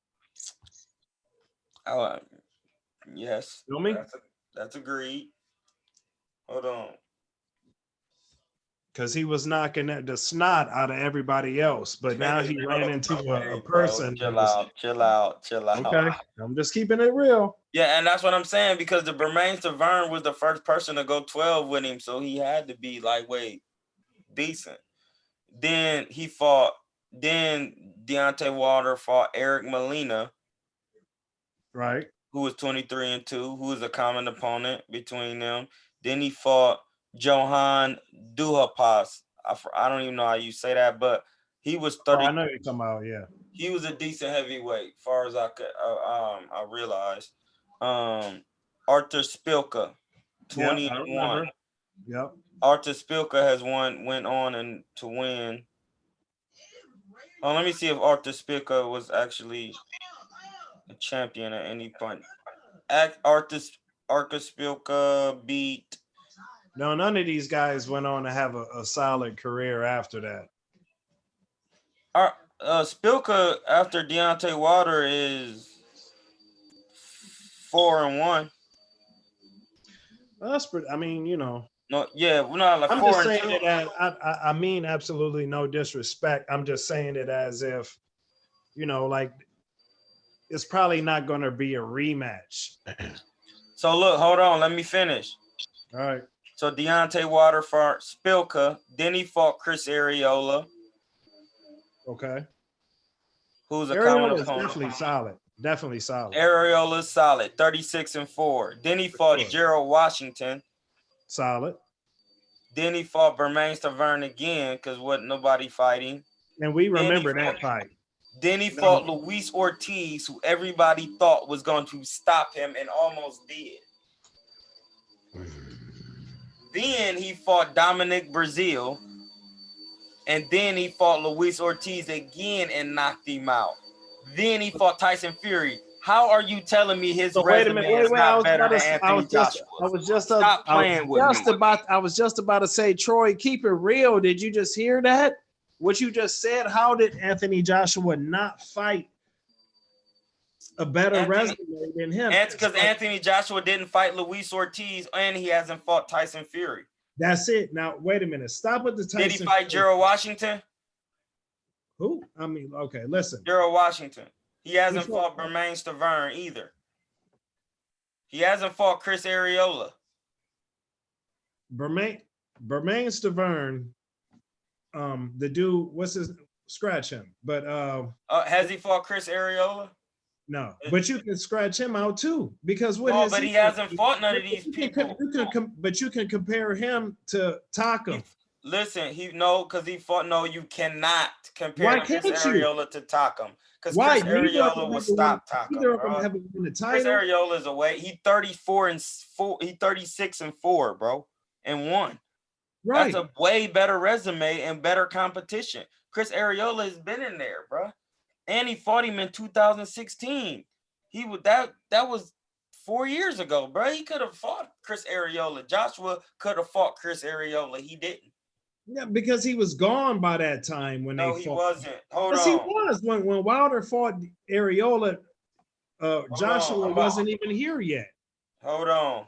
Yes. Feel me? That's agreed. Hold on. Because he was knocking the snot out of everybody else, but now he ran into a person. Chill out. Okay, I'm just keeping it real. Yeah, and that's what I'm saying, because the Bermain Stavern was the first person to go 12 with him, so he had to be lightweight decent. Then Deontay Wilder fought Eric Molina, Right. who was 23-2, who was a common opponent between them. Then he fought Johan Duhaupas. I don't even know how you say that, but He was Oh, 30. I know you're talking about, yeah. He was a decent heavyweight, far as I could. I realized. Arthur Spilka, Yeah, 20 I and 1. remember. Yep. Arthur Spilka went on and to win. Oh, let me see if Arthur Spilka was actually a champion at any point. Arthur Spilka beat. No, none of these guys went on to have a solid career after that. Spilka after Deontay Wilder is 4-1. Well, that's pretty. I mean, you know. No, yeah, we're not like I'm 4 just and saying 2. it as I mean absolutely no disrespect. I'm just saying it as if, you know, like it's probably not going to be a rematch. So look, hold on, let me finish. All right. So Deontay Wilder fought Spilka, then he fought Chris Arreola. Okay. Who's a common Ariel is opponent. definitely solid. Definitely solid. Arreola's solid, 36 and 4. Then he fought Sure. Gerald Washington. Solid. Then he fought Bermane Stiverne again because wasn't nobody fighting. And we remember that fight. Then he fought Luis Ortiz, who everybody thought was going to stop him and almost did. Then he fought Dominic Brazil. And then he fought Luis Ortiz again and knocked him out. Then he fought Tyson Fury. How are you telling me his resume is not better than Anthony Joshua? I was just about to say, Troy, keep it real. Did you just hear that? What you just said? How did Anthony Joshua not fight a better resume than him? Because Anthony Joshua didn't fight Luis Ortiz and he hasn't fought Tyson Fury. That's it. Now, wait a minute. Stop with the Tyson. Did he fight Gerald Washington? Who? I mean, okay, listen. Gerald Washington. He hasn't fought Bermane Stiverne either. He hasn't fought Chris Arreola. Bermane Stiverne, the dude, what's his, scratch him. But has he fought Chris Arreola? No, but you can scratch him out too, because what? No, but he hasn't fought none of these people. But you can compare him to Taco. Listen, because he fought. No, you cannot compare Chris Arreola to Taco. Because Chris Arreola will stop Taco. Chris Arreola is away. He 34 and 4. He 36 and 4, bro, and 1. Right. That's a way better resume and better competition. Chris Arreola has been in there, bro. And he fought him in 2016. He would that was 4 years ago, bro. He could have fought Chris Arreola. Joshua could have fought Chris Arreola. He didn't. Yeah, because he was gone by that time when they fought. No, he wasn't. Hold on. Yes, he was. When Wilder fought Arreola, Joshua wasn't even here yet. Hold on.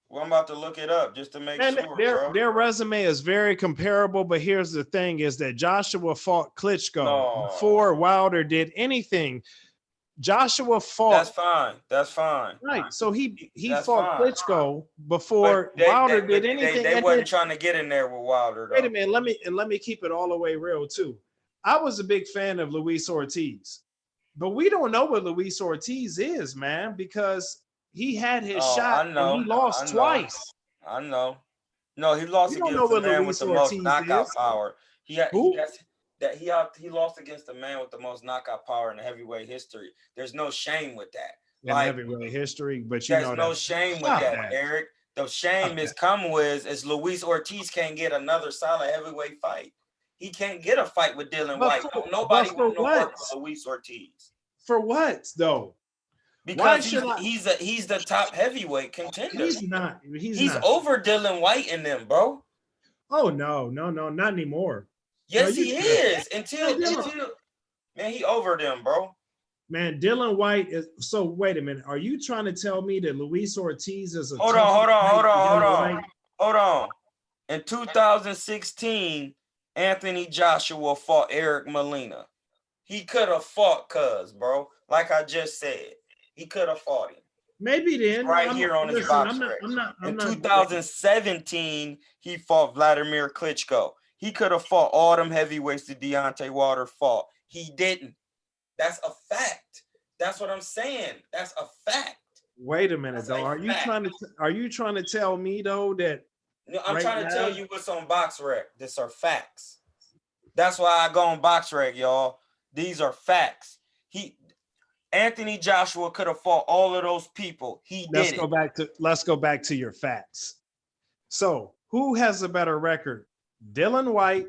Well, I'm about to look it up just to make sure. Their resume is very comparable, but here's the thing: is that Joshua fought Klitschko before Wilder did anything. Joshua fought. That's fine. Right. So he fought Klitschko before Wilder did anything. They wasn't trying to get in there with Wilder. Though. Wait a minute. Let me keep it all the way real too. I was a big fan of Luis Ortiz, but we don't know what Luis Ortiz is, man, because he had his shot and he lost twice. I know. No, he lost against the man with the most knockout power. He lost against the man with the most knockout power in the heavyweight history. There's no shame with that. In heavyweight history, but you know there's no shame with that, Derrick. The shame is Luis Ortiz can't get another solid heavyweight fight. He can't get a fight with Dylan White. Nobody wants to work with Luis Ortiz. For what though? Because he's the top heavyweight contender. He's not. He's over Dylan White in them, bro. Oh no, not anymore. Yes, he is. Until man, he over them, bro. Man, Dylan White is. So wait a minute. Are you trying to tell me that Luis Ortiz is a? Hold on. In 2016, Anthony Joshua fought Eric Molina. He could have fought bro. Like I just said. He could have fought him. Maybe then. Here on his box rec. In 2017, he fought Vladimir Klitschko. He could have fought all them heavyweights that Deontay Wilder fought. He didn't. That's a fact. That's what I'm saying. That's a fact. Wait a minute, though. Are you trying to tell me though that? No, I'm trying to tell you what's on box rec. These are facts. That's why I go on BoxRec, y'all. These are facts. Anthony Joshua could have fought all of those people. Let's go back to your facts. So, who has a better record, Dylan White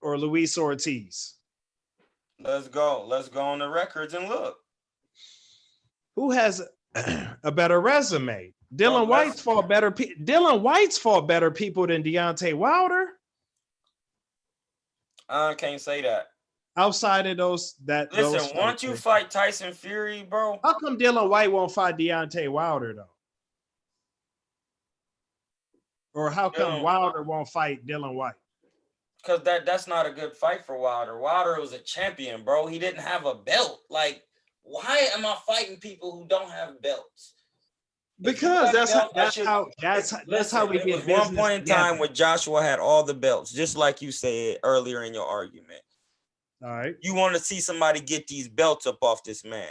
or Luis Ortiz? Let's go. Let's go on the records and look. Who has a better resume? Dylan White's fought better people than Deontay Wilder. I can't say that. Outside of those, once you fight Tyson Fury, bro. How come Dylan White won't fight Deontay Wilder though? Or how come Wilder won't fight Dylan White? Because that's not a good fight for Wilder. Wilder was a champion, bro. He didn't have a belt. Like, why am I fighting people who don't have belts? Because that's how we get business. One point in time where Joshua had all the belts, just like you said earlier in your argument. All right. You want to see somebody get these belts up off this man.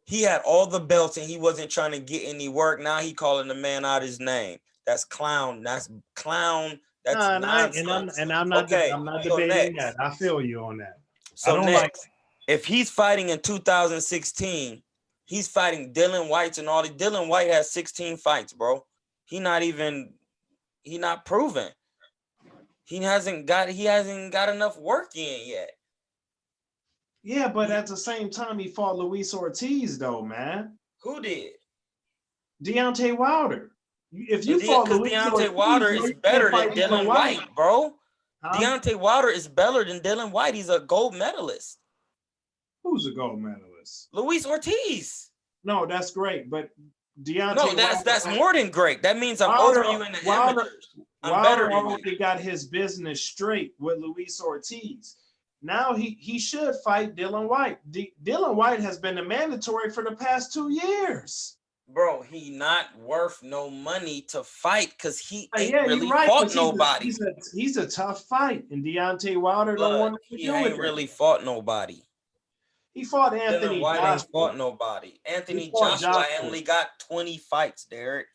He had all the belts and he wasn't trying to get any work. Now he calling the man out his name. That's clown. That's clown. That's nonsense. I'm not debating that. I feel you on that. So next, if he's fighting in 2016, he's fighting Dylan White and all. Dylan White has 16 fights, bro. He not proven. He hasn't got enough work in yet. Yeah, but at the same time, he fought Luis Ortiz, though, man. Who did? Deontay Wilder. If you fought Luis Deontay Ortiz, Wilder is better than Dylan White, bro. Huh? Deontay Wilder is better than Dylan White. He's a gold medalist. Who's a gold medalist? Luis Ortiz. No, that's great, but Deontay. No, that's more than great. That means I'm over you in the amateurs. I'm better than you. Wilder got his business straight with Luis Ortiz. Now he should fight Dylan White. Dylan White has been a mandatory for the past 2 years. Bro, he not worth no money to fight because he ain't fought nobody. He's a tough fight, and Deontay Wilder don't want to do it. He ain't really fought nobody. He fought Anthony Dylan White Joshua. ain't fought nobody. Anthony Joshua only got 20 fights, Derrick.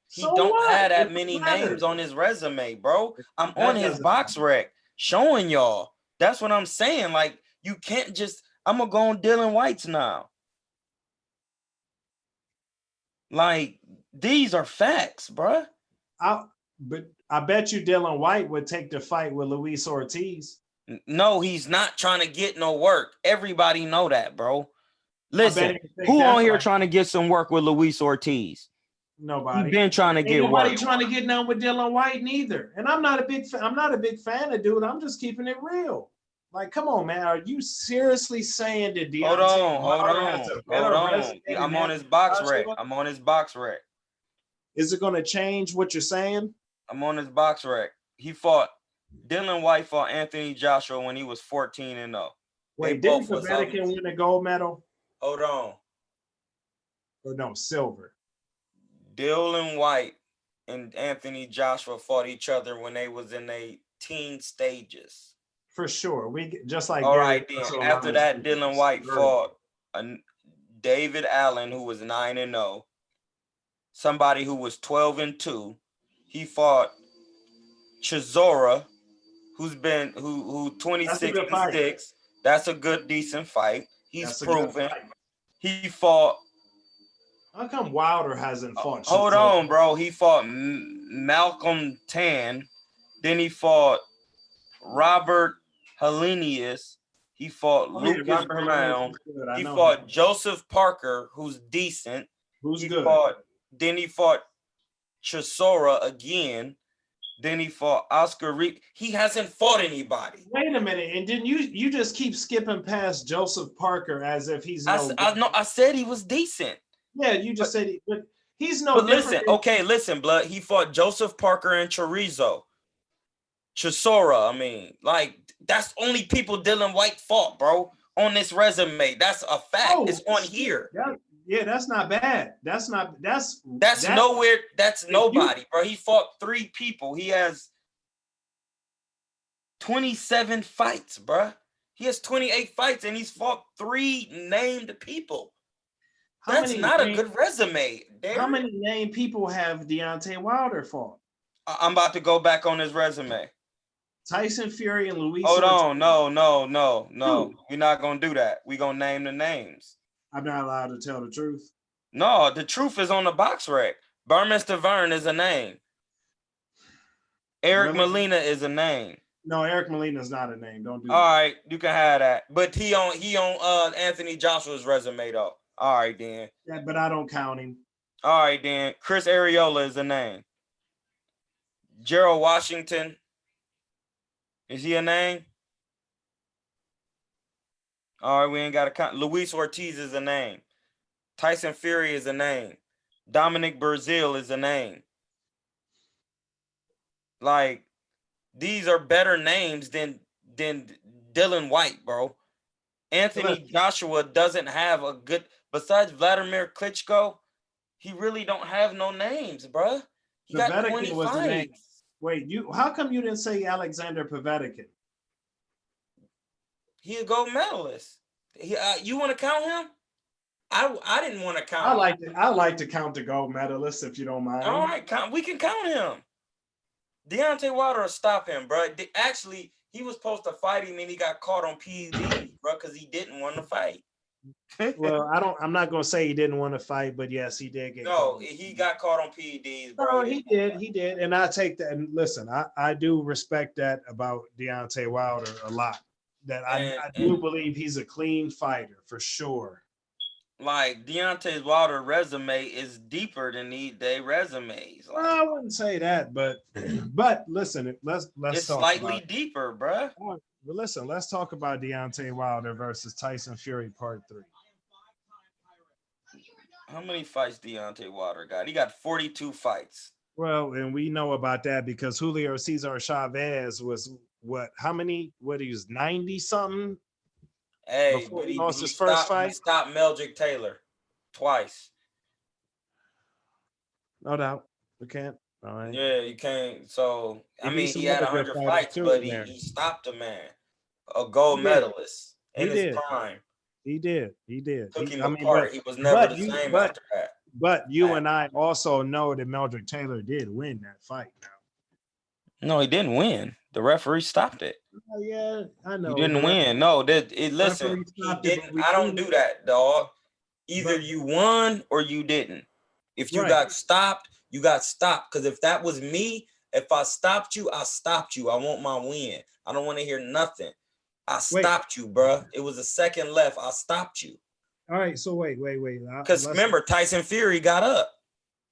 He don't have that many names on his resume, bro. I'm on his BoxRec showing y'all. That's what I'm saying. Like, you can't just, I'm going to go on Dylan White's now. Like, these are facts, bro. But I bet you Dylan White would take the fight with Luis Ortiz. No, he's not trying to get no work. Everybody know that, bro. Listen, who on here trying to get some work with Luis Ortiz? Nobody. He's been trying to get work. Nobody trying to get none with Dylan White neither. And I'm not a big fan of dude. I'm just keeping it real. Like, come on, man. Are you seriously saying that Deontay Hold on. I'm on his BoxRec. Is it going to change what you're saying? I'm on his BoxRec. Dylan White fought Anthony Joshua when he was 14-0. Wait, didn't Dominican win a gold medal? Hold on. Or no, silver. Dylan White and Anthony Joshua fought each other when they was in their teen stages. For sure. We just like all right then. After that, Dylan White fought David Allen, who was 9-0. Somebody who was 12-2. He fought Chisora, who's 26-6. That's a good, decent fight. He's proven. He fought. How come Wilder hasn't fought? Hold on, bro. He fought Malcolm Tan. Then he fought Robert Helenius. He fought Lucas Brown. He fought Joseph Parker, who's decent. Who's good. Then he fought Chisora again. Then he fought Oscar Reed. He hasn't fought anybody. Wait a minute. And didn't you just keep skipping past Joseph Parker as if he's I said he was decent. Yeah, you just said but he's no different. Listen, blood. He fought Joseph Parker and Chisora. Like, that's only people Dylan White fought, bro, on this resume. That's a fact. It's on here. Yeah, that's not bad. That's nowhere. That's nobody, bro. He fought 3 people. He has 27 fights, bro. He has 28 fights, and he's fought 3 named people. That's not a good resume. Derrick. How many named people have Deontay Wilder fought? I'm about to go back on his resume. Tyson Fury and Luis. Hold Ortiz. on, no. Dude. We're not gonna do that. We're gonna name the names. I'm not allowed to tell the truth. No, the truth is on the box rec. Burmester Vern is a name. Eric Really? Molina is a name. No, Eric Molina is not a name. Don't do that. All right, you can have that. But he on Anthony Joshua's resume though. All right, then. Yeah, but I don't count him. All right, then. Chris Arreola is a name. Gerald Washington. Is he a name? All right, we ain't got to count. Luis Ortiz is a name. Tyson Fury is a name. Dominic Brazil is a name. Like, these are better names than Dylan White, bro. Anthony Joshua doesn't have a good, besides Vladimir Klitschko, he really don't have no names, bro. He got 20 fights. Wait, how come you didn't say Alexander Povetkin? He a gold medalist. You want to count him? I didn't want to count. I like to count the gold medalists if you don't mind. All right, we can count him. Deontay Wilder will stop him, bro. Actually, he was supposed to fight him and he got caught on PEDs, bro, because he didn't want to fight. Well, I'm not gonna say he didn't want to fight, but yes, he did get caught. He got caught on PEDs, bro. No, he did. And I take that, and listen, I do respect that about Deontay Wilder a lot. That I do believe he's a clean fighter for sure. Like Deontay Wilder's resume is deeper than their resumes. Like, well, I wouldn't say that, but listen, let's it's talk slightly about deeper, bro. But listen, let's talk about Deontay Wilder versus Tyson Fury Part 3. How many fights Deontay Wilder got? He got 42 fights. Well, and we know about that because Julio Cesar Chavez was he was 90 something. Hey, before but he lost his first fight. He stopped Meldrick Taylor twice. No doubt. We can't. All right. Yeah, you can't. So, I mean, he some had other good 100 fights, too but in he stopped a man, a gold medalist in his prime. He did. Took him apart. He was never the same after that. But you and I also know that Meldrick Taylor did win that fight now. No, he didn't win. The referee stopped it. Yeah, I know. He didn't win. No, listen, he didn't. I don't do that, dog. Either you won or you didn't. If you got stopped, you got stopped. Because if that was me, if I stopped you, I stopped you. I want my win. I don't want to hear nothing. I stopped you, bro. It was a second left. I stopped you. All right, so wait. Because remember, Tyson Fury got up.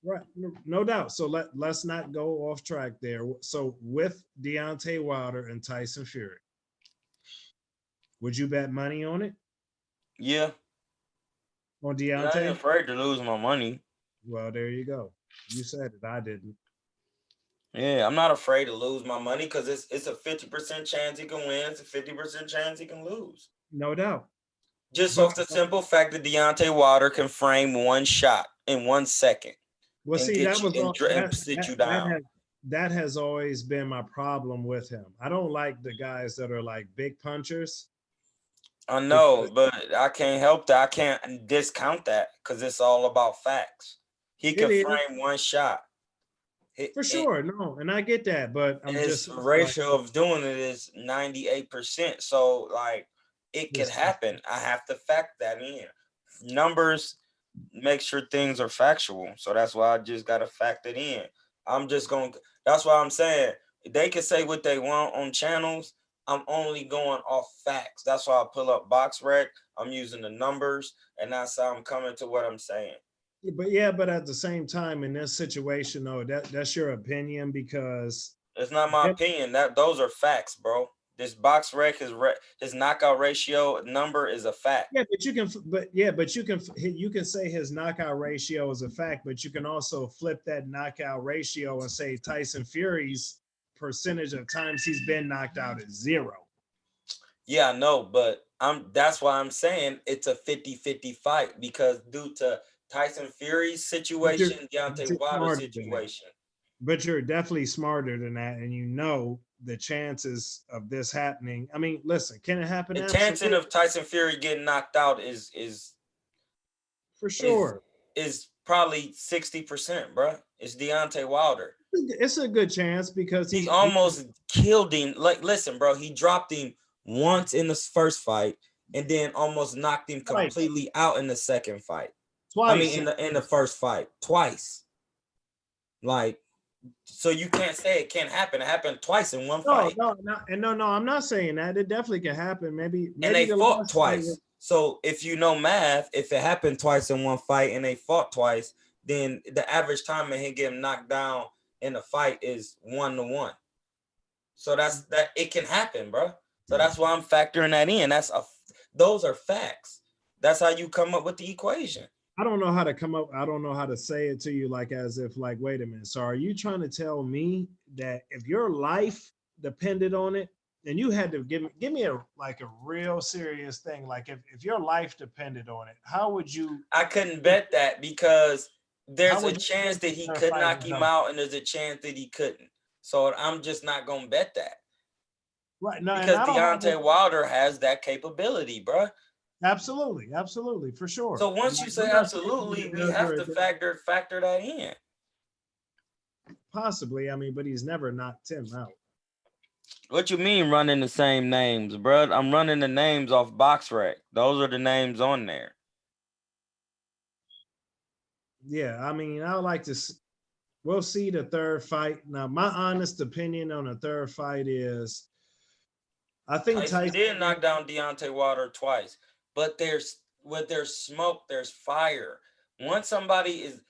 Right, no doubt. So let's not go off track there. So with Deontay Wilder and Tyson Fury, would you bet money on it? Yeah. On Deontay? I ain't afraid to lose my money. Well, there you go. You said it. I didn't. Yeah, I'm not afraid to lose my money because it's a 50% chance he can win. It's a 50% chance he can lose. No doubt. Just off the simple fact that Deontay Wilder can frame one shot in 1 second. Well, see, sit you down. That has always been my problem with him. I don't like the guys that are like big punchers. I know, but I can't help that. I can't discount that because it's all about facts. He can frame one shot. For sure, no, and I get that, but his ratio of doing it is 98%. So, like, it could happen. I have to factor that in. Numbers make sure things are factual. So that's why I just got to factor it in. That's why I'm saying they can say what they want on channels. I'm only going off facts. That's why I pull up box rec. I'm using the numbers, and that's how I'm coming to what I'm saying. But at the same time, in this situation, though, that's your opinion because it's not my opinion. Those are facts, bro. This box rec his knockout ratio number is a fact. Yeah, but you can say his knockout ratio is a fact, but you can also flip that knockout ratio and say Tyson Fury's percentage of times he's been knocked out is 0. Yeah, I know, but that's why I'm saying it's a 50-50 fight because due to Tyson Fury's situation, Deontay Wilder's situation. But you're definitely smarter than that, and you know the chances of this happening. I mean, listen, can it happen? The chances of Tyson Fury getting knocked out is for sure is probably 60%, bro. It's Deontay Wilder. It's a good chance because He almost killed him. Like, listen, bro, he dropped him once in the first fight and then almost knocked him Twice. completely out in the second fight. twice. I mean, in the first fight, twice. Like, so you can't say it can't happen. It happened twice in one fight. No, I'm not saying that. It definitely can happen. Maybe And they the fought last twice. So if you know math, if it happened twice in one fight and they fought twice, then the average time of him getting knocked down in a fight is 1-1. So that's that. It can happen, bro. So that's why I'm factoring that in. Those are facts. That's how you come up with the equation. I don't know how to come up. I don't know how to say it to you, like as if, like, wait a minute. So are you trying to tell me that if your life depended on it, and you had to give me a real serious thing, like if your life depended on it, how would you? I couldn't bet that because there's How a would you chance that he start could fighting knock him him? out, and there's a chance that he couldn't. So I'm just not gonna bet that Right. No, and because I don't have Deontay Wilder has that capability, bro. absolutely, for sure. So once you say I'm not saying absolutely, he we does have or to it factor that in. possibly. I mean, but he's never knocked him out. What you mean running the same names, bro? I'm running the names off BoxRec. Those are the names on there. Yeah, I mean, I would like to. We'll see the third fight. Now, my honest opinion on the third fight is, I think Tyson did knock down Deontay Wilder twice, but there's smoke, there's fire. Once somebody is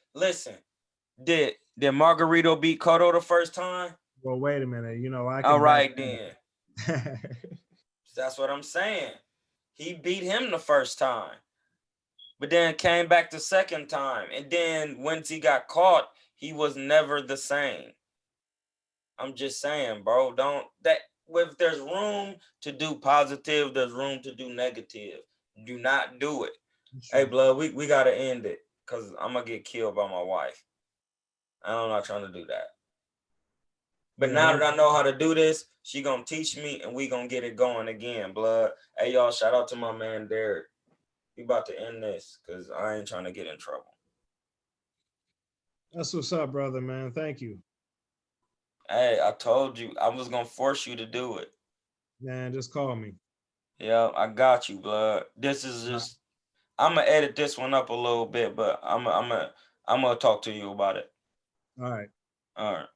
did Margarito beat Cotto the first time? Well, wait a minute. You know, I can. All right, then. That's what I'm saying. He beat him the first time, but then came back the second time. And then once he got caught, he was never the same. I'm just saying, bro, if there's room to do positive, there's room to do negative. Do not do it. Hey, blood, we gotta end it because I'm gonna get killed by my wife. I'm not trying to do that. But now that I know how to do this, she gonna teach me and we gonna get it going again, blood. Hey, y'all, shout out to my man Derrick. We about to end this because I ain't trying to get in trouble. That's what's up, brother, man. Thank you. Hey, I told you I was gonna force you to do it. Man, just call me. Yeah, I got you, blood. This is just I'm gonna edit this one up a little bit, but I'm gonna talk to you about it. All right. All right.